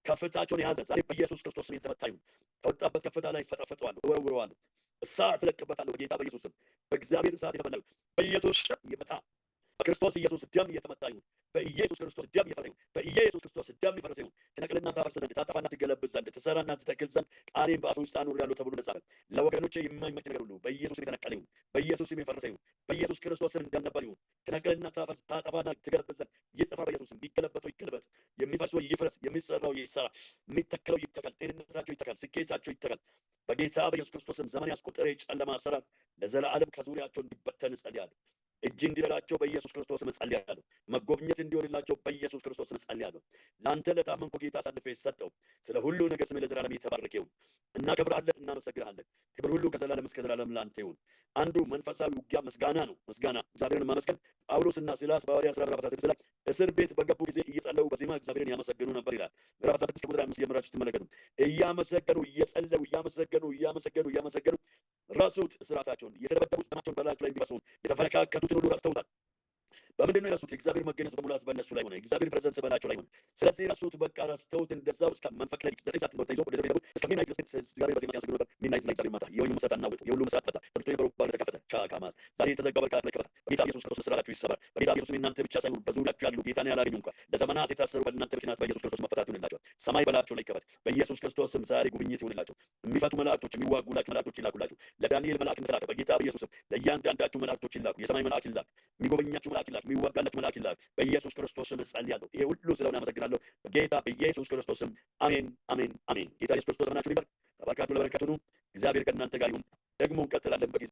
ከፍታቸውን የያዘ ዛሬ በኢየሱስ ክርስቶስ ስም የተመታ ይሁን። ከወጣበት ከፍታ ላይ ፈጠፈጠዋለሁ፣ እወርውረዋለሁ፣ እሳት እለቅበታለሁ በጌታ በኢየሱስ ስም። በእግዚአብሔር እሳት የተበላው በኢየሱስ ስም ይመታ። በክርስቶስ ኢየሱስ ደም እየተመታ ይሁን። በኢየሱስ ክርስቶስ ደም ይፈርስ ይሁን። በኢየሱስ ክርስቶስ ደም ይፈርስ ይሁን። ትነቅልና ታፈርስ ዘንድ ታጠፋና ትገለብጥ ዘንድ ትሰራና ትተክል ዘንድ ቃሌን በአፍ ውስጥ አኑሬአለሁ ተብሎ እንደተጻፈ ለወገኖቼ የማይመች ነገር ሁሉ በኢየሱስ ስም የተነቀለ ይሁን። በኢየሱስ ስም የፈረሰ ይሁን። በኢየሱስ ክርስቶስ ስም ደም ነበር ይሁን። ትነቅልና ታፈርስ ታጠፋና ትገለብጥ ዘንድ ይጥፋ በኢየሱስ ስም። የሚገለበጠው ይገለበጥ፣ የሚፈርሰው ይፍረስ፣ የሚሰራው ይሰራ፣ የሚተከለው ይተከል፣ ጤንነታቸው ይተከል፣ ስኬታቸው ይተከል። በጌታ በኢየሱስ ክርስቶስ ስም ዘመን ያስቆጠረ የጨለማ አሰራር ለዘላለም ከዙሪያቸው እንዲበተን እጸልያለሁ። እጅ እንዲረዳቸው በኢየሱስ ክርስቶስ ስም ጸልያለሁ። መጎብኘት እንዲሆንላቸው በኢየሱስ ክርስቶስ ስም ጸልያለሁ። ለአንተ ለታመንኩ ጌታ አሳልፌ ሰጠው። ስለ ሁሉ ነገር ስም ለዘላለም የተባረከ ይሁን። እናከብርሃለን፣ እናመሰግንሃለን። ክብር ሁሉ ከዘላለም እስከ ዘላለም ለአንተ ይሁን። አንዱ መንፈሳዊ ውጊያ ምስጋና ነው። ምስጋና እግዚአብሔርን ማመስገን። ጳውሎስና ሲላስ በሐዋርያት ሥራ ምዕራፍ 16 ላይ እስር ቤት በገቡ ጊዜ እየጸለዩ በዜማ እግዚአብሔርን ያመሰግኑ ነበር ይላል። ምዕራፍ 16 ቁጥር 5 ጀምራችሁ ትመለከቱ። እያመሰገኑ እየጸለዩ እያመሰገኑ ረሱት። እስራታቸውን የተደበደቡት ደማቸውን በላያቸው ላይ የሚፈሰውን የተፈረካከቱትን ሁሉ ረስተውታል። በምንድን ነው የረሱት? የእግዚአብሔር መገኘት በሙላት በእነሱ ላይ ሆነ። የእግዚአብሔር ፕሬዘንስ በላያቸው ላይ ሆነ። ስለዚህ ረሱት፣ በቃ ረስተውት እንደዛው እስከ መንፈቅ ሌሊት 9 ሰዓት ነው ተይዞ ወደ ቤት እስከ ሚድናይት ድረስ እግዚአብሔር በዜማ ሲያመሰግኑ ነበር። ሚድናይት ላይ እግዚአብሔር ማታ የወይኑ መሰረት አናወጠ፣ የሁሉ መሰረት ፈታ፣ ተዘግቶ የነበረው በር ተከፈተ። ቻካማስ ዛሬ የተዘጋው በር ላይ ከፈተ። በጌታ ኢየሱስ ክርስቶስ እስራታችሁ ይሰበር። በጌታ ኢየሱስ እናንተ ብቻ ሳይሆን በዙሪያችሁ ያሉ ጌታን ያላገኙ እንኳን ለዘመናት የታሰሩ በእናንተ ምክንያት በኢየሱስ ክርስቶስ መፈታት ይሁንላቸው። ሰማይ በላያቸው ላይ ይከፈት በኢየሱስ ክርስቶስ ስም። ዛሬ ጉብኝት ይሁንላቸው። የሚፈቱ መላእክቶች፣ የሚዋጉላችሁ መላእክቶች ይላኩላችሁ። ለዳንኤል መልአክ እንደተላከ በጌታ በኢየሱስ ስም ለእያንዳንዳችሁ መላእክቶች ይላኩ። የሰማይ መልአክ ይላክ፣ የሚጎበኛችሁ መልአክ ይላክ፣ የሚዋጋላችሁ መልአክ ይላክ። በኢየሱስ ክርስቶስ ስም ጸልያለሁ። ይሄ ሁሉ ስለሆነ አመሰግናለሁ በጌታ በኢየሱስ ክርስቶስ ስም። አሜን፣ አሜን፣ አሜን። ጌታ ኢየሱስ ክርስቶስ ዘመናችሁን ይባርክ። ተባርካችሁ ለበረከቱ ነው። እግዚአብሔር ከእናንተ ጋር ይሁን። ደግሞ እንቀጥላለን በጊዜ